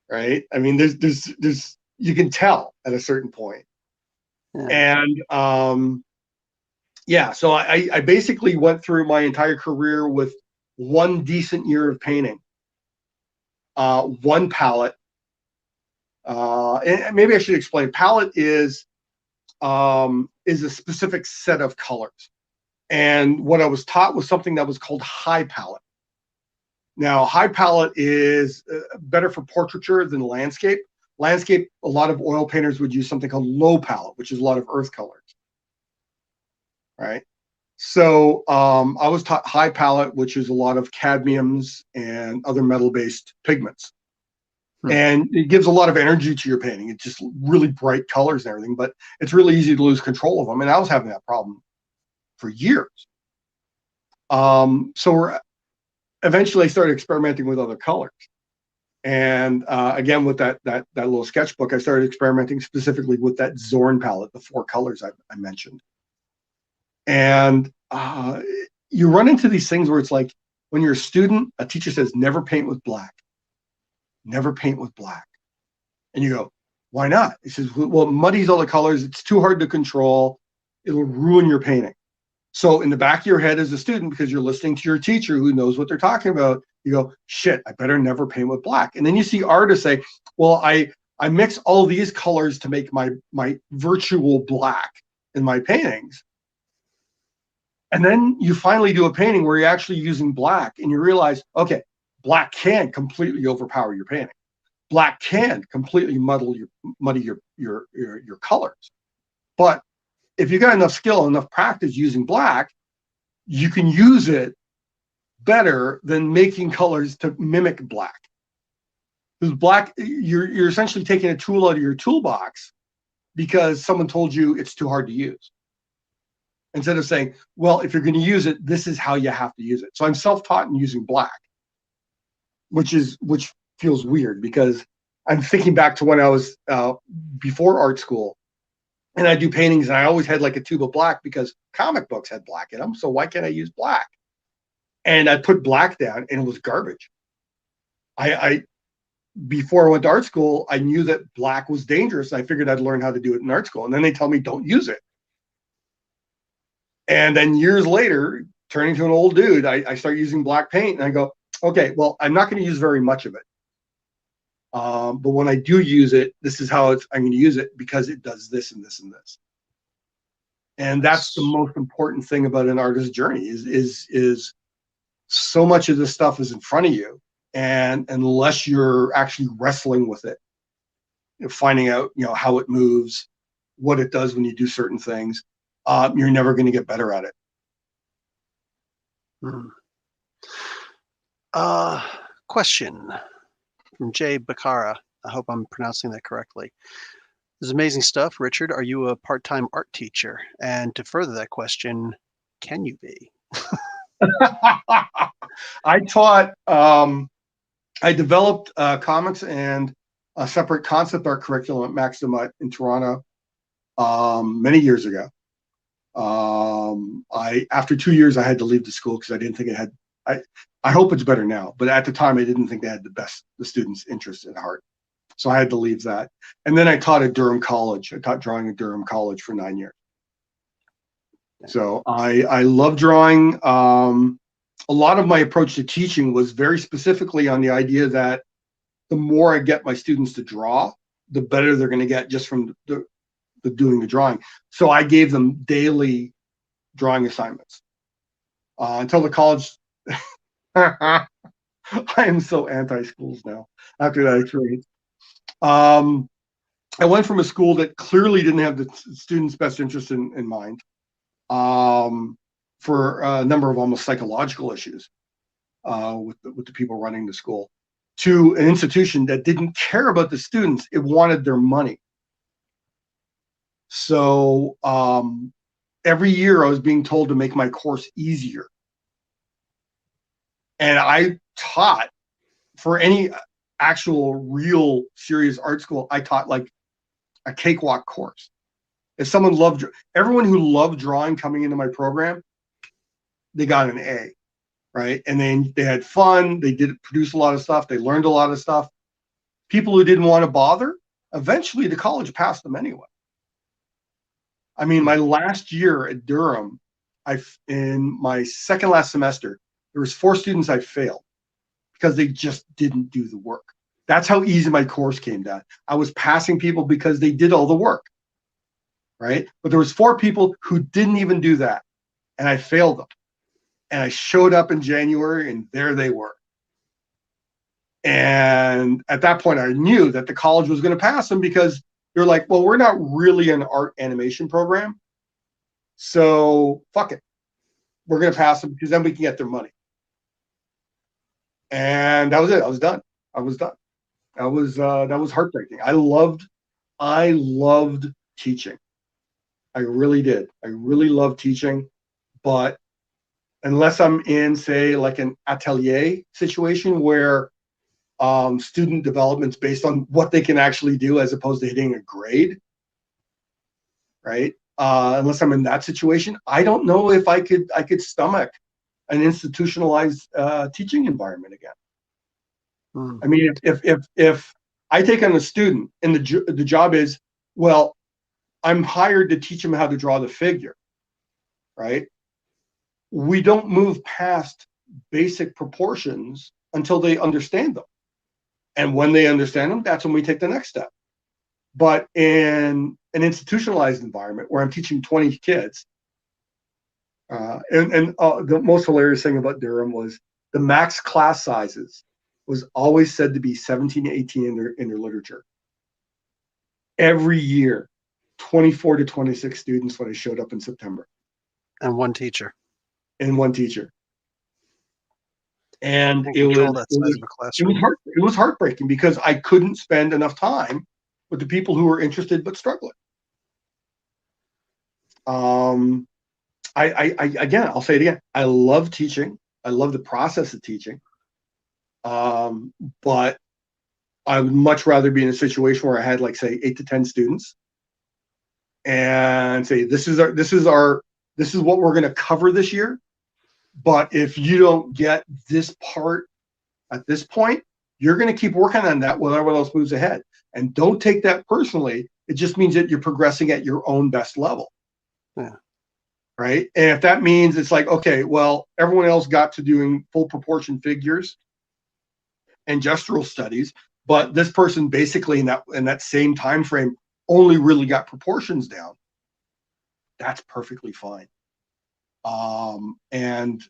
right? I mean, there's you can tell at a certain point. Yeah. And yeah, so I basically went through my entire career with one decent year of painting, one palette. And maybe I should explain. Palette is a specific set of colors. And what I was taught was something that was called high palette. Now, high palette is better for portraiture than landscape. Landscape, a lot of oil painters would use something called low palette, which is a lot of earth colors, right? So I was taught high palette, which is a lot of cadmiums and other metal-based pigments. And it gives a lot of energy to your painting. It's just really bright colors and everything, but it's really easy to lose control of them. And I was having that problem for years. So eventually I started experimenting with other colors. And again, with that little sketchbook, I started experimenting specifically with that Zorn palette, the 4 colors I mentioned. And you run into these things where it's like, when you're a student, a teacher says, never paint with black. Never paint with black. And you go, why not? He says, well, it muddies all the colors. It's too hard to control. It will ruin your painting. So in the back of your head as a student, because you're listening to your teacher who knows what they're talking about, you go, shit, I better never paint with black. And then you see artists say, well, I mix all these colors to make my virtual black in my paintings. And then you finally do a painting where you're actually using black, and you realize, okay, black can completely overpower your painting. Black can completely muddy your colors. But if you got enough skill, enough practice using black, you can use it better than making colors to mimic black. Because black, you're essentially taking a tool out of your toolbox because someone told you it's too hard to use. Instead of saying, well, if you're going to use it, this is how you have to use it. So I'm self-taught in using black, which feels weird because I'm thinking back to when I was before art school, and I do paintings, and I always had like a tube of black because comic books had black in them. So why can't I use black? And I put black down, and it was garbage. I before I went to art school, I knew that black was dangerous. I figured I'd learn how to do it in art school, and then they tell me don't use it. And then years later, turning to an old dude, I start using black paint, and I go, okay, well, I'm not going to use very much of it. But when I do use it, this is how I'm going to use it because it does this and this and this. And that's the most important thing about an artist's journey is so much of this stuff is in front of you. And unless you're actually wrestling with it, finding out, how it moves, what it does when you do certain things, you're never going to get better at it. Question from Jay Bacara. I hope I'm pronouncing that correctly. This is amazing stuff. Richard, are you a part-time art teacher? And to further that question, can you be? I taught, I developed comics and a separate concept art curriculum at Max de Mutt in Toronto many years ago. After 2 years, I had to leave the school because I didn't think it had, I hope it's better now, but at the time I didn't think they had the students' interest at heart. So I had to leave that. And then I taught at Durham College. I taught drawing at Durham College for 9 years. So I love drawing. A lot of my approach to teaching was very specifically on the idea that the more I get my students to draw, the better they're going to get just from the doing the drawing. So I gave them daily drawing assignments until the college. I am so anti-schools now after that experience. I went from a school that clearly didn't have the students' best interest in mind for a number of almost psychological issues with the people running the school, to an institution that didn't care about the students. It wanted their money. So every year I was being told to make my course easier. And I taught for any actual real serious art school, I taught like a cakewalk course. If someone loved, everyone who loved drawing coming into my program, they got an A, right? And then they had fun. They did produce a lot of stuff. They learned a lot of stuff. People who didn't want to bother, eventually the college passed them anyway. I mean, my last year at Durham, in my second last semester, there was 4 students I failed because they just didn't do the work. That's how easy my course came down. I was passing people because they did all the work, right? But there was 4 people who didn't even do that, and I failed them. And I showed up in January, and there they were. And at that point, I knew that the college was going to pass them because they're like, well, we're not really an art animation program, so fuck it. We're going to pass them because then we can get their money. And that was it. I was done. That was heartbreaking. I loved teaching. I really did. I really loved teaching, but unless I'm in, say, like an atelier situation where student development's based on what they can actually do as opposed to hitting a grade, right? Unless I'm in that situation, I don't know if I could stomach an institutionalized teaching environment again. I mean, if I take on a student and the job is, well, I'm hired to teach them how to draw the figure, right? We don't move past basic proportions until they understand them. And when they understand them, that's when we take the next step. But in an institutionalized environment where I'm teaching 20 kids, the most hilarious thing about Durham was the max class sizes was always said to be 17 to 18 in their literature. Every year, 24 to 26 students when I showed up in September. And one teacher. And one teacher. And And control that size of a classroom. It was heartbreaking because I couldn't spend enough time with the people who were interested but struggling. Again, I'll say it again. I love teaching. I love the process of teaching. But I would much rather be in a situation where I had, like, say, 8 to 10 students and say, this is what we're going to cover this year. But if you don't get this part at this point, you're going to keep working on that while everyone else moves ahead. And don't take that personally. It just means that you're progressing at your own best level. Yeah. Right. And if that means it's like, okay, well, everyone else got to doing full proportion figures and gestural studies, but this person basically in that same time frame only really got proportions down. That's perfectly fine. And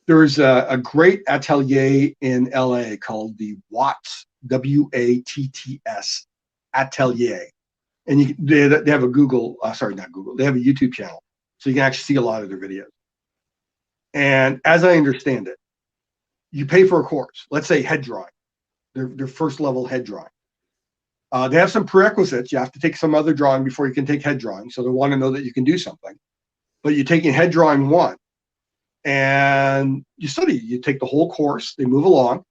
there's a great atelier in LA called the Watts, WATTS atelier. And they have a they have a YouTube channel. So you can actually see a lot of their videos. And as I understand it, you pay for a course, let's say head drawing, their first level head drawing. They have some prerequisites. You have to take some other drawing before you can take head drawing. So they want to know that you can do something. But you're taking head drawing 1 and you study. You take the whole course, they move along.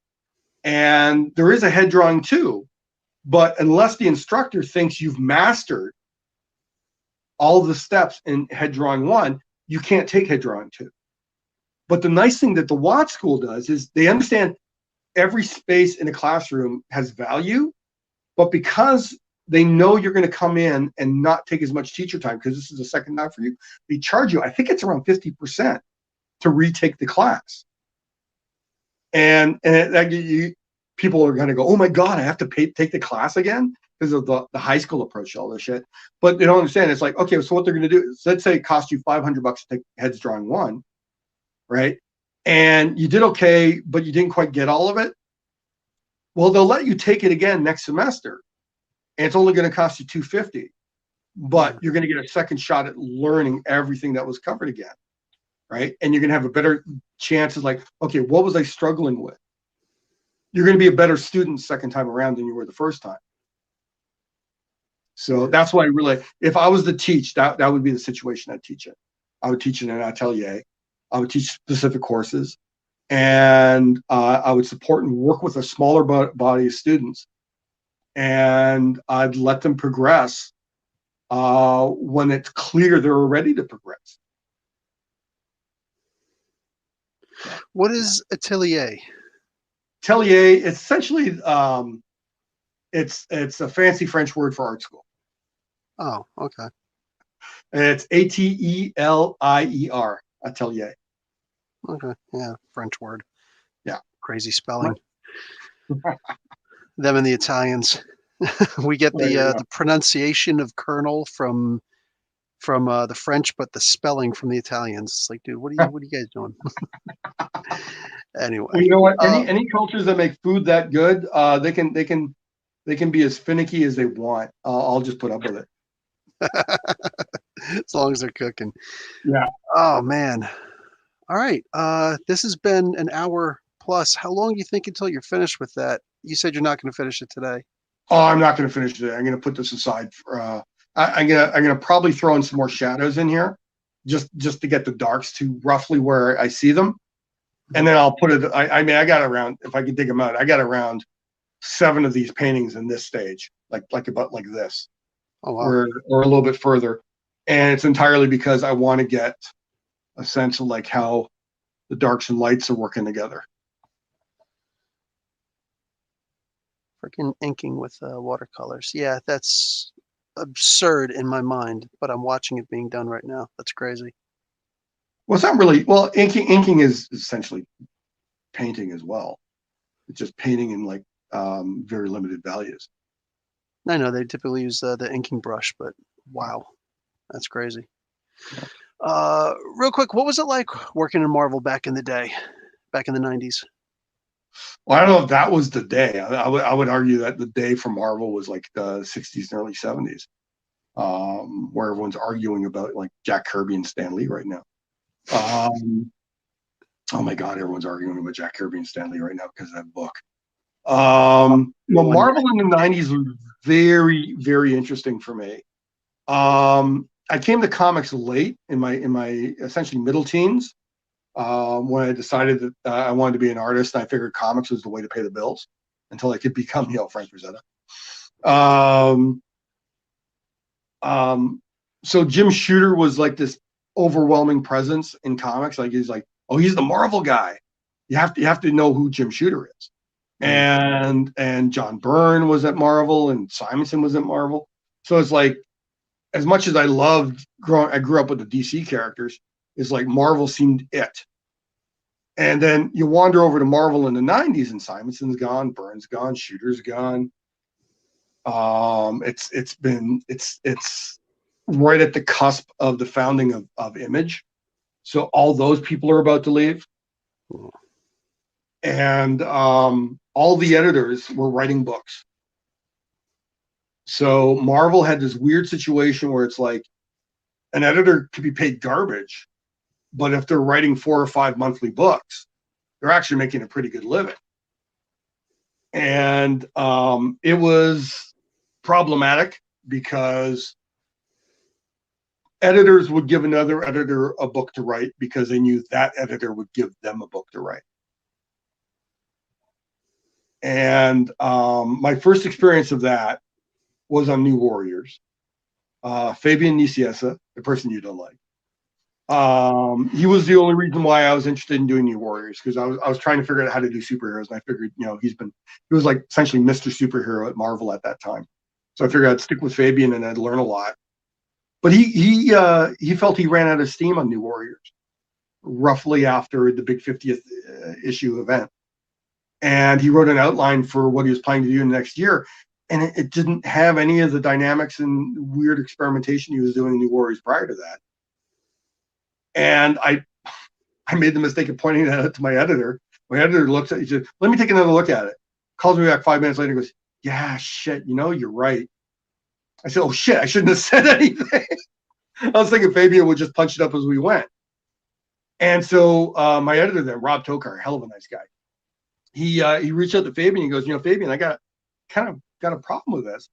And there is a head drawing 2. But unless the instructor thinks you've mastered all of the steps in head drawing 1, you can't take head drawing 2. But the nice thing that the Watt School does is they understand every space in a classroom has value, but because they know you're going to come in and not take as much teacher time because this is the second time for you, they charge you, I think it's around 50% to retake the class. And people are going to go, oh my God, I have to take the class again because of the high school approach to all this shit. But they don't understand. It's like, okay, so what they're going to do is, let's say it cost you $500 to take heads drawing 1, right? And you did okay, but you didn't quite get all of it. Well, they'll let you take it again next semester. And it's only going to cost you $250, but you're going to get a second shot at learning everything that was covered again, right? And you're going to have a better chance of like, okay, what was I struggling with? You're going to be a better student second time around than you were the first time. So that's why if I was to teach, that would be the situation I'd teach it. I would teach in an atelier. I would teach specific courses, and I would support and work with a smaller body of students. And I'd let them progress when it's clear they're ready to progress. What is atelier? Atelier, essentially, it's a fancy French word for art school. Oh, okay. It's ATELIER, atelier. Okay, yeah, French word. Yeah, crazy spelling. Them and the Italians. We get the pronunciation of Colonel from the French, but the spelling from the Italians. It's like, dude, what are you guys doing? Anyway, well, you know what? Any cultures that make food that good, they can be as finicky as they want. I'll just put up with it. As long as they're cooking. Yeah. Oh man. All right. This has been an hour plus. How long do you think until you're finished with that? You said you're not going to finish it today. Oh, I'm not going to finish it. I'm going to put this aside for. I'm gonna probably throw in some more shadows in here, just to get the darks to roughly where I see them, and then I'll put it. I mean, I got around, if I can dig them out, I got around 7 of these paintings in this stage, like about like this. Oh, wow. Or a little bit further, and it's entirely because I want to get a sense of like how the darks and lights are working together. Freaking inking with watercolors. Yeah, that's absurd in my mind, but I'm watching it being done right now. That's crazy. Well, it's not really. Well, inking is essentially painting as well. It's just painting in like very limited values. I know they typically use the inking brush, but wow, that's crazy. Real quick, what was it like working in Marvel back in the day, back in the 90s? Well, I don't know if that was the day. I would argue that the day for Marvel was like the 60s and early 70s. where everyone's arguing about like Jack Kirby and Stan Lee right now. Oh my God, everyone's arguing about Jack Kirby and Stan Lee right now because of that book. Marvel in the 90s was very, very interesting for me. I came to comics late in my essentially middle teens, when I decided that I wanted to be an artist, and I figured comics was the way to pay the bills until I could become, Frank Frazetta. So Jim Shooter was like this overwhelming presence in comics. Like he's like, oh, he's the Marvel guy. You have to know who Jim Shooter is. And John Byrne was at Marvel, and Simonson was at Marvel. So it's like, as much as I I grew up with the DC characters, it's like Marvel seemed it. And then you wander over to Marvel in the 90s, and Simonson's gone, Byrne's gone, Shooter's gone. It's right at the cusp of the founding of Image. So all those people are about to leave. And all the editors were writing books. So Marvel had this weird situation where it's like an editor could be paid garbage, but if they're writing 4 or 5 monthly books, they're actually making a pretty good living. And it was problematic because editors would give another editor a book to write because they knew that editor would give them a book to write. And my first experience of that was on New Warriors. Fabian Nicieza, the person you don't like. He was the only reason why I was interested in doing New Warriors, because I was trying to figure out how to do superheroes, and I figured, he was like essentially Mr. Superhero at Marvel at that time. So I figured I'd stick with Fabian and I'd learn a lot. But he felt he ran out of steam on New Warriors roughly after the big 50th issue event. And he wrote an outline for what he was planning to do next year. And it didn't have any of the dynamics and weird experimentation he was doing in New Warriors prior to that. And I made the mistake of pointing that out to my editor. My editor looks at it, he said, let me take another look at it. Calls me back 5 minutes later and goes, yeah, shit, you're right. I said, oh shit, I shouldn't have said anything. I was thinking Fabian would just punch it up as we went. And so my editor there, Rob Tokar, hell of a nice guy. He reached out to Fabian. He goes, Fabian, I got a problem with this.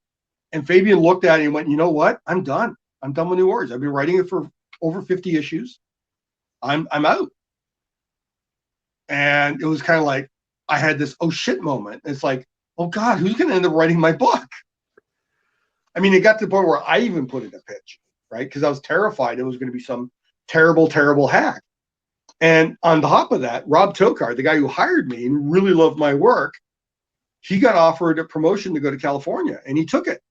And Fabian looked at it and went, you know what? I'm done. I'm done with New Warriors. I've been writing it for over 50 issues. I'm out. And it was kind of like I had this oh shit moment. It's like, oh God, who's going to end up writing my book? I mean, it got to the point where I even put in a pitch, right? Because I was terrified it was going to be some terrible, terrible hack. And on top of that, Rob Tokar, the guy who hired me and really loved my work, he got offered a promotion to go to California, and he took it.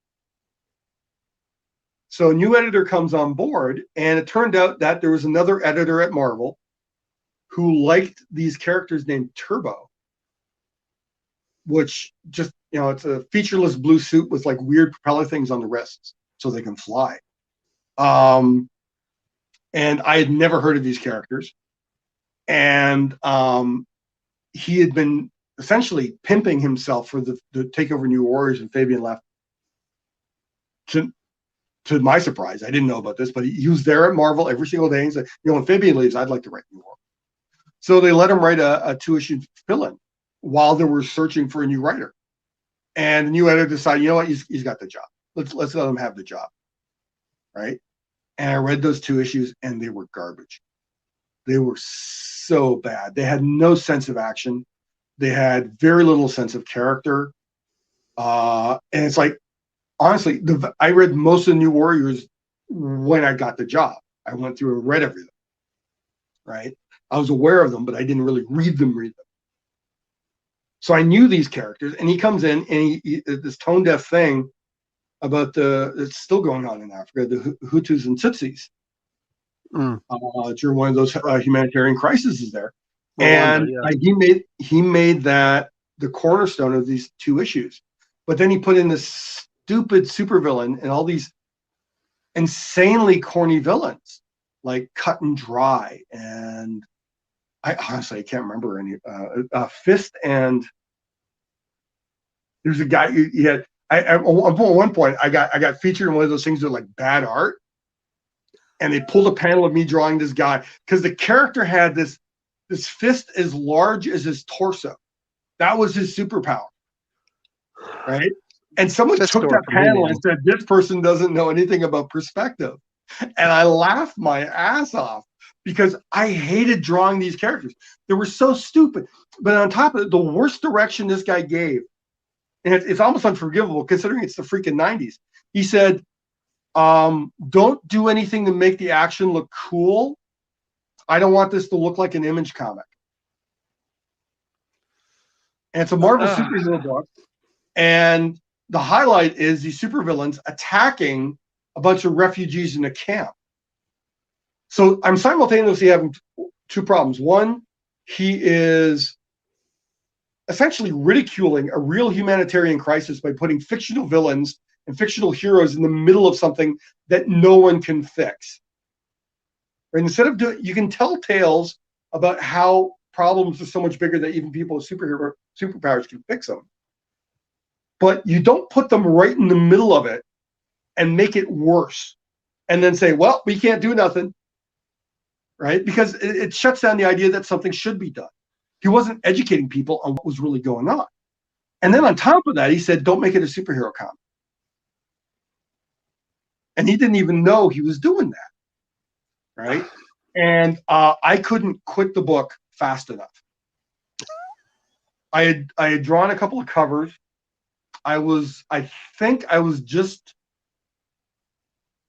So a new editor comes on board, and it turned out that there was another editor at Marvel who liked these characters named Turbo, which just, it's a featureless blue suit with like weird propeller things on the wrists so they can fly. And I had never heard of these characters. And he had been essentially pimping himself for the takeover New Warriors, and Fabian left. To my surprise, I didn't know about this, but he was there at Marvel every single day. And said, when Fabian leaves, I'd like to write New Warriors. So they let him write a 2-issue fill-in while they were searching for a new writer. And the new editor decided, you know what, he's got the job. Let's let him have the job, right? And I read those 2 issues, and they were garbage. They were so bad. They had no sense of action. They had very little sense of character. And it's like, honestly, I read most of the New Warriors when I got the job. I went through and read everything, right? I was aware of them, but I didn't really read them. So I knew these characters, and he comes in, and he this tone-deaf thing about it's still going on in Africa, the Hutus and Tutsis. During one of those humanitarian crises there. And he made that the cornerstone of these 2 issues. But then he put in this stupid supervillain and all these insanely corny villains like Cut and Dry, and I honestly can't remember any Fist, and there's a guy he had At one point, I got featured in one of those things that are like bad art, and they pulled a panel of me drawing this guy because the character had this fist as large as his torso. That was his superpower, right? And someone took Fistor that from panel He-Man. and said, "This person doesn't know anything about perspective," and I laughed my ass off because I hated drawing these characters. They were so stupid. But on top of it, the worst direction this guy gave, and it's almost unforgivable considering it's the freaking 90s. He said, don't do anything to make the action look cool. I don't want this to look like an Image comic. And it's a Marvel superhero book. And the highlight is these supervillains attacking a bunch of refugees in a camp. So I'm simultaneously having two problems. One, he is essentially ridiculing a real humanitarian crisis by putting fictional villains and fictional heroes in the middle of something that no one can fix. And instead of doing, you can tell tales about how problems are so much bigger that even people with superpowers can fix them. But you don't put them right in the middle of it and make it worse and then say, well, we can't do nothing, right? Because it shuts down the idea that something should be done. He wasn't educating people on what was really going on. And then on top of that, he said, don't make it a superhero comic. And he didn't even know he was doing that, right? And I couldn't quit the book fast enough. I had drawn a couple of covers. I think I was just,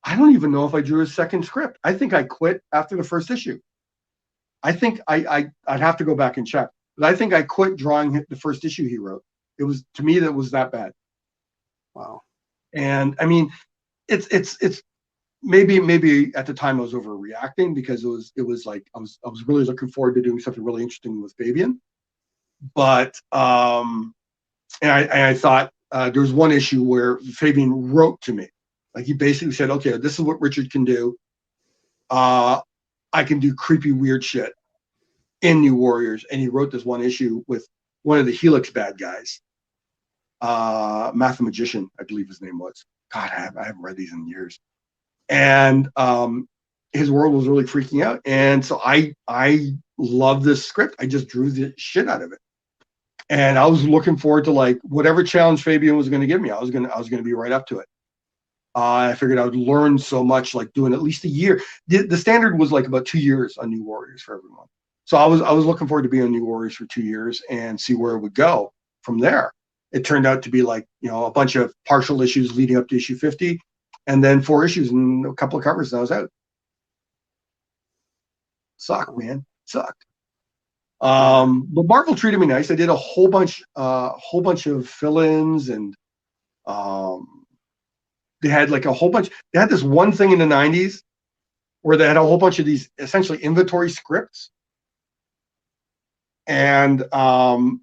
I don't even know if I drew a second script. I think I quit after the first issue. I think I'd have to go back and check, but I think I quit drawing the first issue he wrote. It was, to me, that was that bad. Wow. And I mean, it's maybe at the time I was overreacting because it was like I was really looking forward to doing something really interesting with Fabian. But and I thought there was one issue where Fabian wrote to me. Like he basically said, okay, this is what Richard can do. I can do creepy, weird shit in New Warriors. And he wrote this one issue with one of the Helix bad guys, Mathemagician, I believe his name was. God, I haven't read these in years. And his world was really freaking out. And so I love this script. I just drew the shit out of it. And I was looking forward to like whatever challenge Fabian was going to give me. I was going to be right up to it. I figured I would learn so much, like doing at least a year. The standard was like about 2 years on New Warriors for everyone. So I was looking forward to being on New Warriors for 2 years and see where it would go from there. It turned out to be like, you know, a bunch of partial issues leading up to issue 50, and then 4 issues and a couple of covers, and I was out. Sucked, man. Sucked. But Marvel treated me nice. I did a whole bunch of fill-ins, and they had like a whole bunch. They had this one thing in the 90s where they had a whole bunch of these essentially inventory scripts. And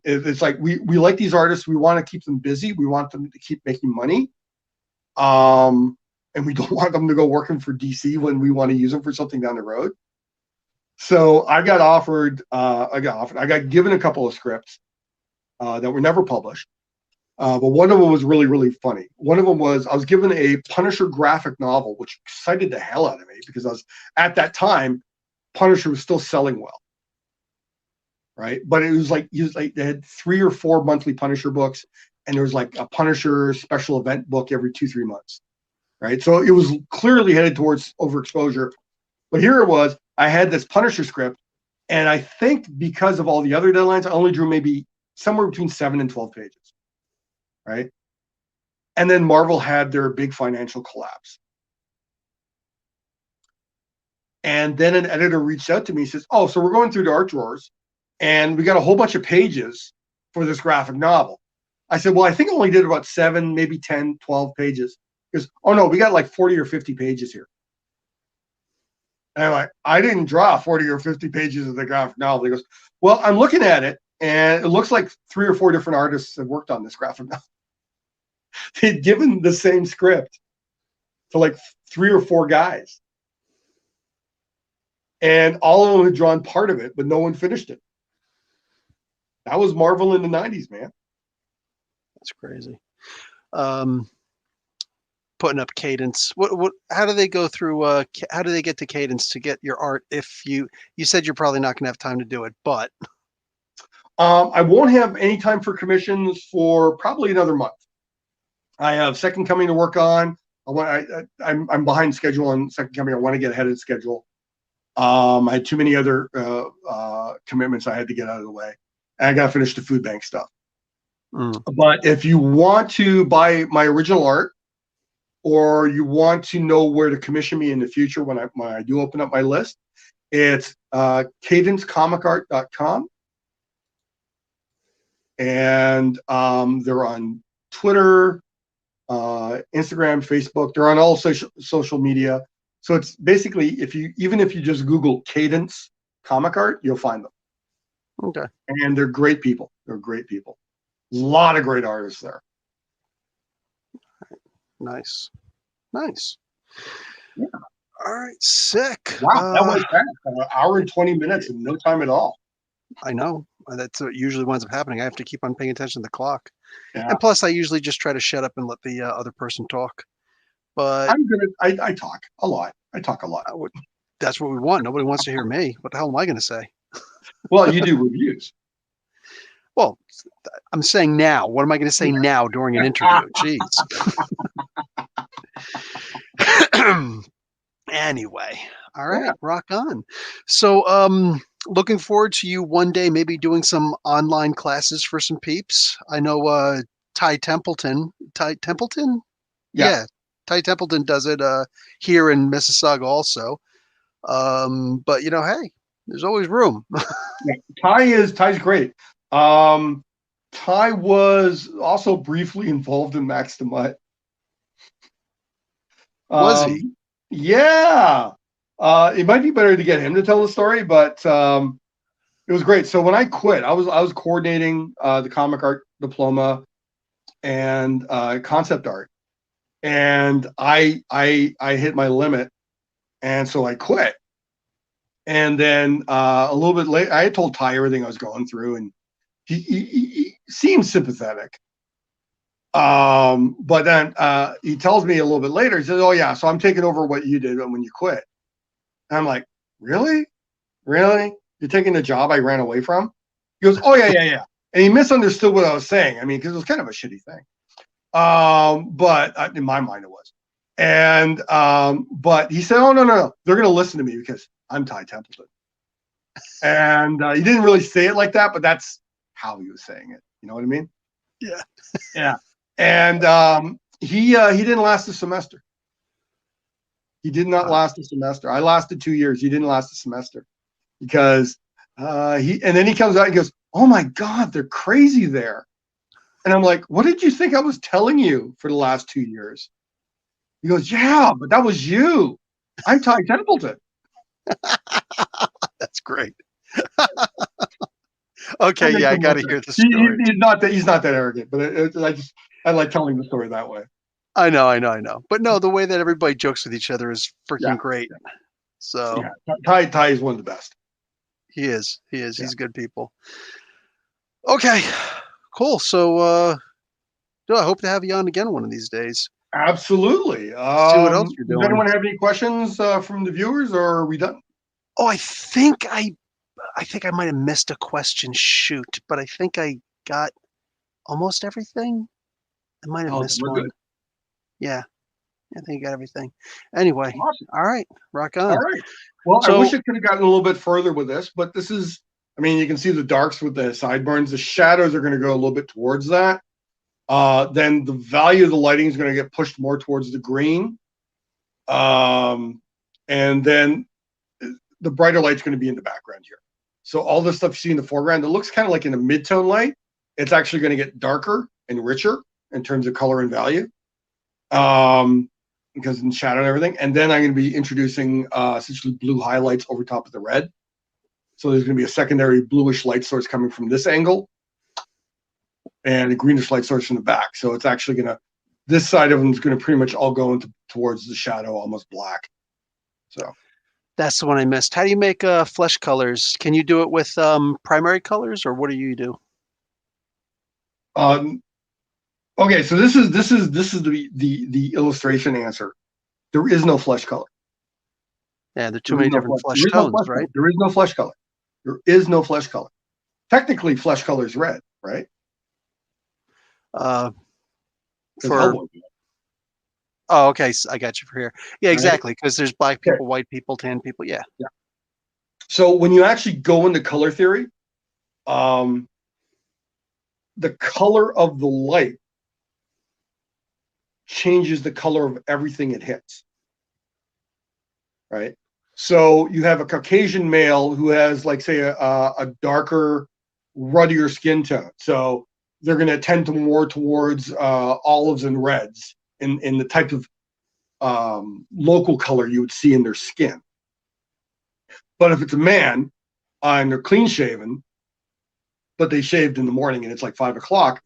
it's like we like these artists. We want to keep them busy. We want them to keep making money. And we don't want them to go working for DC when we want to use them for something down the road. So I got given a couple of scripts that were never published. But one of them was really, really funny. One of them was I was given a Punisher graphic novel, which excited the hell out of me because at that time, Punisher was still selling well. Right. But it was like they had 3 or 4 monthly Punisher books, and there was like a Punisher special event book every 2-3 months. Right. So it was clearly headed towards overexposure. But here it was. I had this Punisher script, and I think because of all the other deadlines, I only drew maybe somewhere between 7 and 12 pages. Right. And then Marvel had their big financial collapse. And then an editor reached out to me and says, oh, so we're going through the art drawers, and we got a whole bunch of pages for this graphic novel. I said, well, I think I only did about 7, maybe 10, 12 pages. Because, oh no, we got like 40 or 50 pages here. And I'm like, I didn't draw 40 or 50 pages of the graphic novel. He goes, well, I'm looking at it, and it looks like 3 or 4 different artists have worked on this graphic novel. They'd given the same script to like 3 or 4 guys. And all of them had drawn part of it, but no one finished it. That was Marvel in the 90s, man. That's crazy. putting up Cadence. How do they go through how do they get to Cadence to get your art if you said you're probably not going to have time to do it, but I won't have any time for commissions for probably another month. I have Second Coming to work on. I'm behind schedule on Second Coming. I want to get ahead of the schedule. I had too many other commitments I had to get out of the way. And I got to finish the food bank stuff. But if you want to buy my original art, or you want to know where to commission me in the future when I do open up my list, it's cadencecomicart.com. And they're on Twitter, Instagram, Facebook. They're on all social media. So it's basically, even if you just Google Cadence Comic Art, you'll find them. Okay. And they're great people. They're great people. A lot of great artists there. Nice. Nice. Yeah. All right. Sick. Wow, that went fast. An hour and 20 minutes in no time at all. I know. That's what usually winds up happening. I have to keep on paying attention to the clock. Yeah. And plus, I usually just try to shut up and let the other person talk. But I'm good at, I talk a lot. I talk a lot. That's what we want. Nobody wants to hear me. What the hell am I going to say? Well, you do reviews. Well, I'm saying now. What am I going to say now during an interview? Jeez. Anyway, all right, rock on. So, looking forward to you one day maybe doing some online classes for some peeps. I know Ty Templeton. Ty Templeton? Yeah. Ty Templeton does it here in Mississauga also. But hey, there's always room. Yeah, Ty's great. Ty was also briefly involved in Max the Mutt. Was he? Yeah. It might be better to get him to tell the story, but it was great. So when I quit, I was coordinating the comic art diploma and concept art, and I hit my limit, and so I quit. And then a little bit later, I had told Ty everything I was going through, and he seemed sympathetic. But then he tells me a little bit later, he says, "Oh yeah, so I'm taking over what you did when you quit." And I'm like, "Really? Really? You're taking the job I ran away from?" He goes, "Oh yeah." And he misunderstood what I was saying. I mean, because it was kind of a shitty thing. But in my mind it was. And but he said, "Oh no, they're going to listen to me because I'm Ty Templeton." And he didn't really say it like that, but that's how he was saying it. You know what I mean? Yeah. Yeah. And he didn't last a semester. He did not last a semester. I lasted 2 years. He didn't last a semester because and then he comes out and goes, "Oh my God, they're crazy there." And I'm like, "What did you think I was telling you for the last 2 years?" He goes, "Yeah, but that was you. I'm Ty Templeton." That's great. Okay, yeah, I got to hear the story. He's not that arrogant, but I like telling the story that way. I know. But no, the way that everybody jokes with each other is freaking great. So Ty is one of the best. He is. He's good people. Okay, cool. So I hope to have you on again one of these days. Absolutely. See what else you're doing. Does anyone have any questions from the viewers, or are we done? Oh, I think I might have missed a question. Shoot, but I think I got almost everything. I might have missed one. Good. Yeah, I think I got everything. Anyway, awesome. All right, rock on. All right. Well, I wish I could have gotten a little bit further with this, but this is, I mean, you can see the darks with the sideburns. The shadows are going to go a little bit towards that. Then the value of the lighting is going to get pushed more towards the green. And then the brighter light's going to be in the background here. So all this stuff you see in the foreground, it looks kind of like in a mid-tone light. It's actually going to get darker and richer in terms of color and value. Because in shadow and everything. And then I'm going to be introducing essentially blue highlights over top of the red. So there's going to be a secondary bluish light source coming from this angle and a greenish light source from the back. So it's actually going to, this side of them is going to pretty much all go towards the shadow, almost black. So that's the one I missed. How do you make flesh colors? Can you do it with primary colors, or what do you do? Okay, so this is the illustration answer. There is no flesh color. Yeah, there are too There is many no different flesh. flesh There is no tones, flesh color. right? There is no flesh color. There is no flesh color. Technically, flesh color is red, right? Uh, Because for Hellboy, oh, okay, I got you for here. Yeah, right? exactly. Because there's black Okay. people, white people, tan people. Yeah. Yeah. So when you actually go into color theory, um, the color of the light changes the color of everything it hits, right? So you have a Caucasian male who has, like, say, a darker, ruddier skin tone. So they're going to tend to more towards olives and reds in the type of local color you would see in their skin. But if it's a man and they're clean shaven, but they shaved in the morning and it's like 5 o'clock,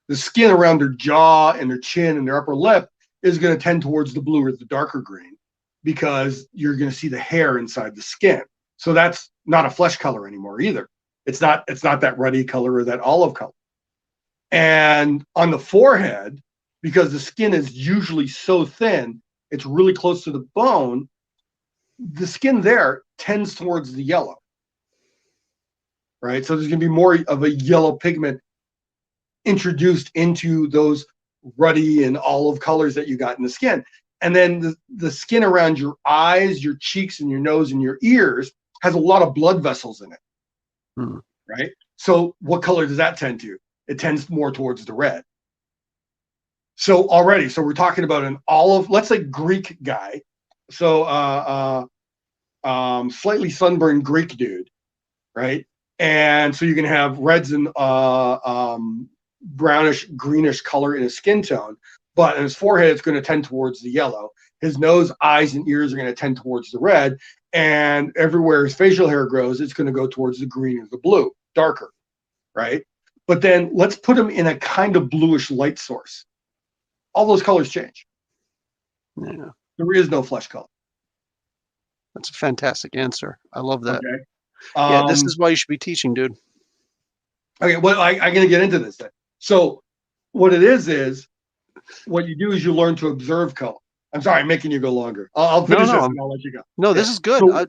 the skin around their jaw and their chin and their upper lip is going to tend towards the blue or the darker green because you're going to see the hair inside the skin. So that's not a flesh color anymore either. It's not that ruddy color or that olive color. And on the forehead, because the skin is usually so thin, it's really close to the bone, the skin there tends towards the yellow, right? So there's going to be more of a yellow pigment introduced into those ruddy and olive colors that you got in the skin. And then the skin around your eyes, your cheeks, and your nose and your ears has a lot of blood vessels in it, Hmm. right? So what color does that tend to? It tends more towards the red. So we're talking about an olive, let's say Greek guy. So slightly sunburned Greek dude, right? And so you can have reds and brownish, greenish color in his skin tone, but in his forehead, it's going to tend towards the yellow. His nose, eyes, and ears are going to tend towards the red. And everywhere his facial hair grows, it's going to go towards the green or the blue, darker, right? But then let's put him in a kind of bluish light source. All those colors change. Yeah, There is no flesh color. that's a fantastic answer. I love that. Okay. Yeah, this Um, is why you should be teaching, dude. okay. Well, I'm going to get into this then. So, what it is what you do is you learn to observe color. I'm sorry, I'm making you go longer. I'll No, finish no, this and I'll let you go. no. Yeah. This is good. So,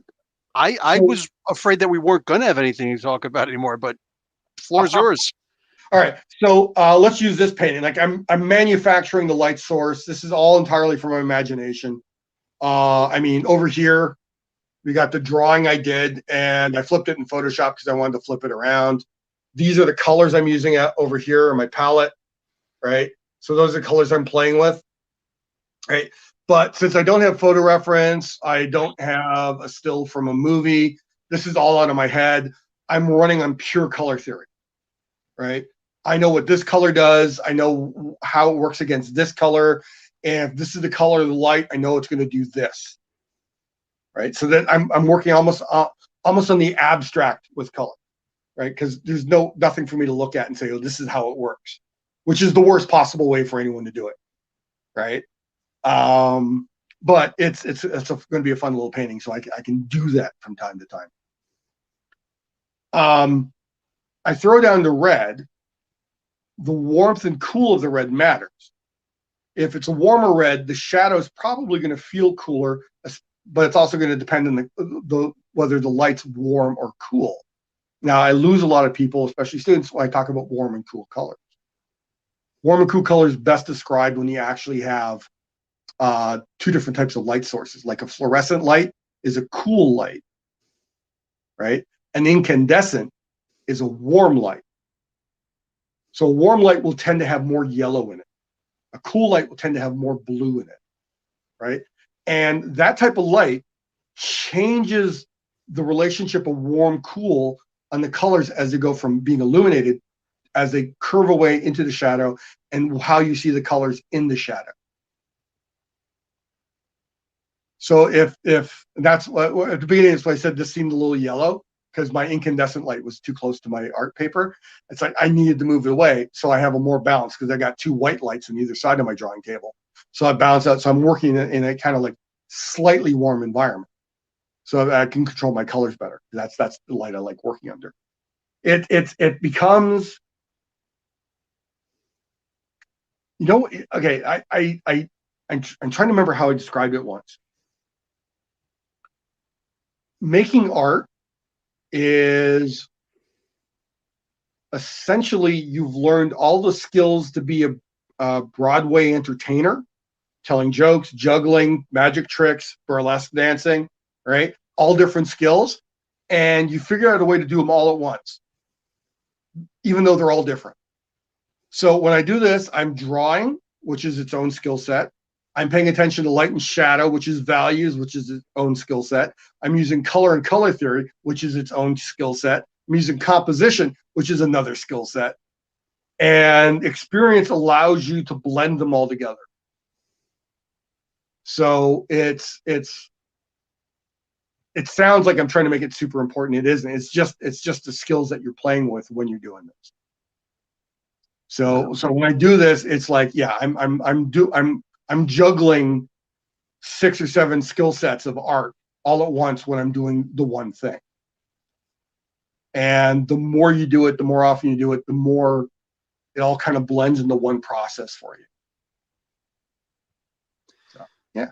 I so was afraid that we weren't going to have anything to talk about anymore, but floor is all yours. right. So let's use this painting. Like I'm manufacturing the light source. This is all entirely from my imagination. I mean, over here we got the drawing I did, and I flipped it in Photoshop because I wanted to flip it around. These are the colors I'm using over here in my palette, right? So those are the colors I'm playing with, right? But since I don't have photo reference, I don't have a still from a movie. This is all out of my head. I'm running on pure color theory, right? I know what this color does. I know how it works against this color. And if this is the color of the light, I know it's going to do this, right? So then I'm working almost on the abstract with color, right? Because there's nothing for me to look at and say, oh, this is how it works, which is the worst possible way for anyone to do it, right? But it's going to be a fun little painting, so I can do that from time to time. I throw down the red. The warmth and cool of the red matters. If it's a warmer red, the shadow is probably going to feel cooler, but it's also going to depend on the whether the light's warm or cool. Now, I lose a lot of people, especially students, when I talk about warm and cool colors. Warm and cool colors best described when you actually have two different types of light sources. Like a fluorescent light is a cool light, right? An incandescent is a warm light. So a warm light will tend to have more yellow in it. A cool light will tend to have more blue in it, right? And that type of light changes the relationship of warm, cool on the colors as they go from being illuminated, as they curve away into the shadow, and how you see the colors in the shadow. So if that's at the beginning, that's why I said this seemed a little yellow, because my incandescent light was too close to my art paper. It's like I needed to move it away so I have a more balance, because I got two white lights on either side of my drawing table. So I balance out. So I'm working in a kind of like slightly warm environment, so I can control my colors better. That's the light I like working under. It becomes You know, okay, I'm trying to remember how I described it once. Making art is essentially you've learned all the skills to be a Broadway entertainer, telling jokes, juggling, magic tricks, burlesque dancing, right? All different skills. And you figure out a way to do them all at once, even though they're all different. So when I do this, I'm drawing, which is its own skill set. I'm paying attention to light and shadow, which is values, which is its own skill set. I'm using color and color theory, which is its own skill set. I'm using composition, which is another skill set. And experience allows you to blend them all together. So it sounds like I'm trying to make it super important. It isn't. It's just the skills that you're playing with when you're doing this. So when I do this, it's like, yeah, I'm juggling 6 or 7 skill sets of art all at once when I'm doing the one thing. And the more you do it, the more often you do it, the more it all kind of blends into one process for you. So, yeah.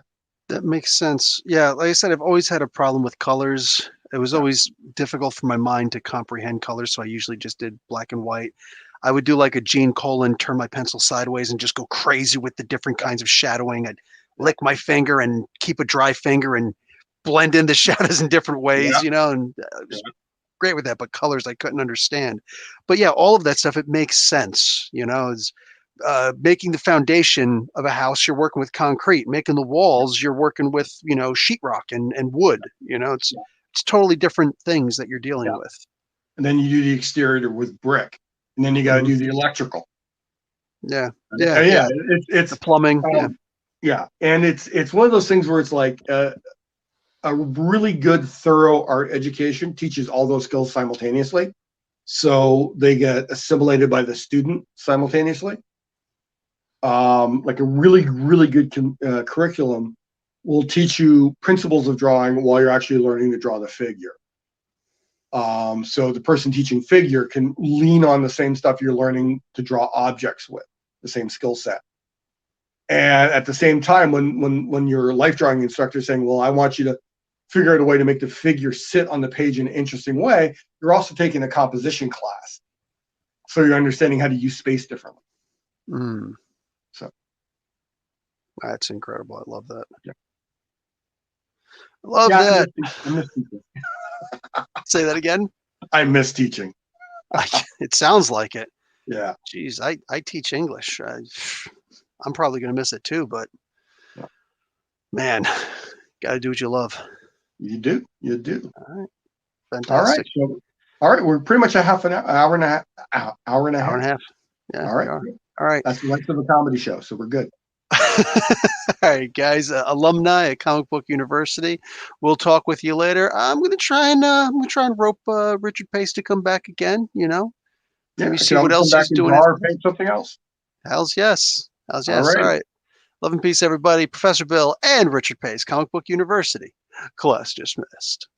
That makes sense. Yeah, like I said, I've always had a problem with colors. It was always difficult for my mind to comprehend colors, so I usually just did black and white. I would do like a Gene Colan, turn my pencil sideways and just go crazy with the different kinds of shadowing. I'd lick my finger and keep a dry finger and blend in the shadows in different ways, you know, and it was great with that. But colors I couldn't understand. But yeah, all of that stuff, it makes sense, you know, is making the foundation of a house, you're working with concrete. Making the walls, you're working with, you know, sheetrock and wood. You know, it's totally different things that you're dealing with. And then you do the exterior with brick, and then you got to do the electrical. Yeah, it's the plumbing. And it's one of those things where it's like a really good, thorough art education teaches all those skills simultaneously, so they get assimilated by the student simultaneously. Like a really, really good curriculum will teach you principles of drawing while you're actually learning to draw the figure. So the person teaching figure can lean on the same stuff you're learning to draw objects with, the same skill set. And at the same time, when your life drawing instructor is saying, well, I want you to figure out a way to make the figure sit on the page in an interesting way, you're also taking a composition class. So you're understanding how to use space differently. So that's incredible. I love that. Yeah. Love that. I miss teaching. Say that again. I miss teaching. It sounds like it. Yeah. Geez, I teach English. I'm probably going to miss it too, but man, got to do what you love. You do. All right. Fantastic. All right. We're pretty much a half an hour and a half. Hour and a half. Yeah. All right. All right. That's the length of a comedy show, so we're good. All right, guys, alumni at Comic Book University. We'll talk with you later. I'm gonna try and rope Richard Pace to come back again. You know, maybe see what else he's doing. Or paint something else. Hell's yes. All right. Love and peace, everybody. Professor Bill and Richard Pace, Comic Book University. Class dismissed.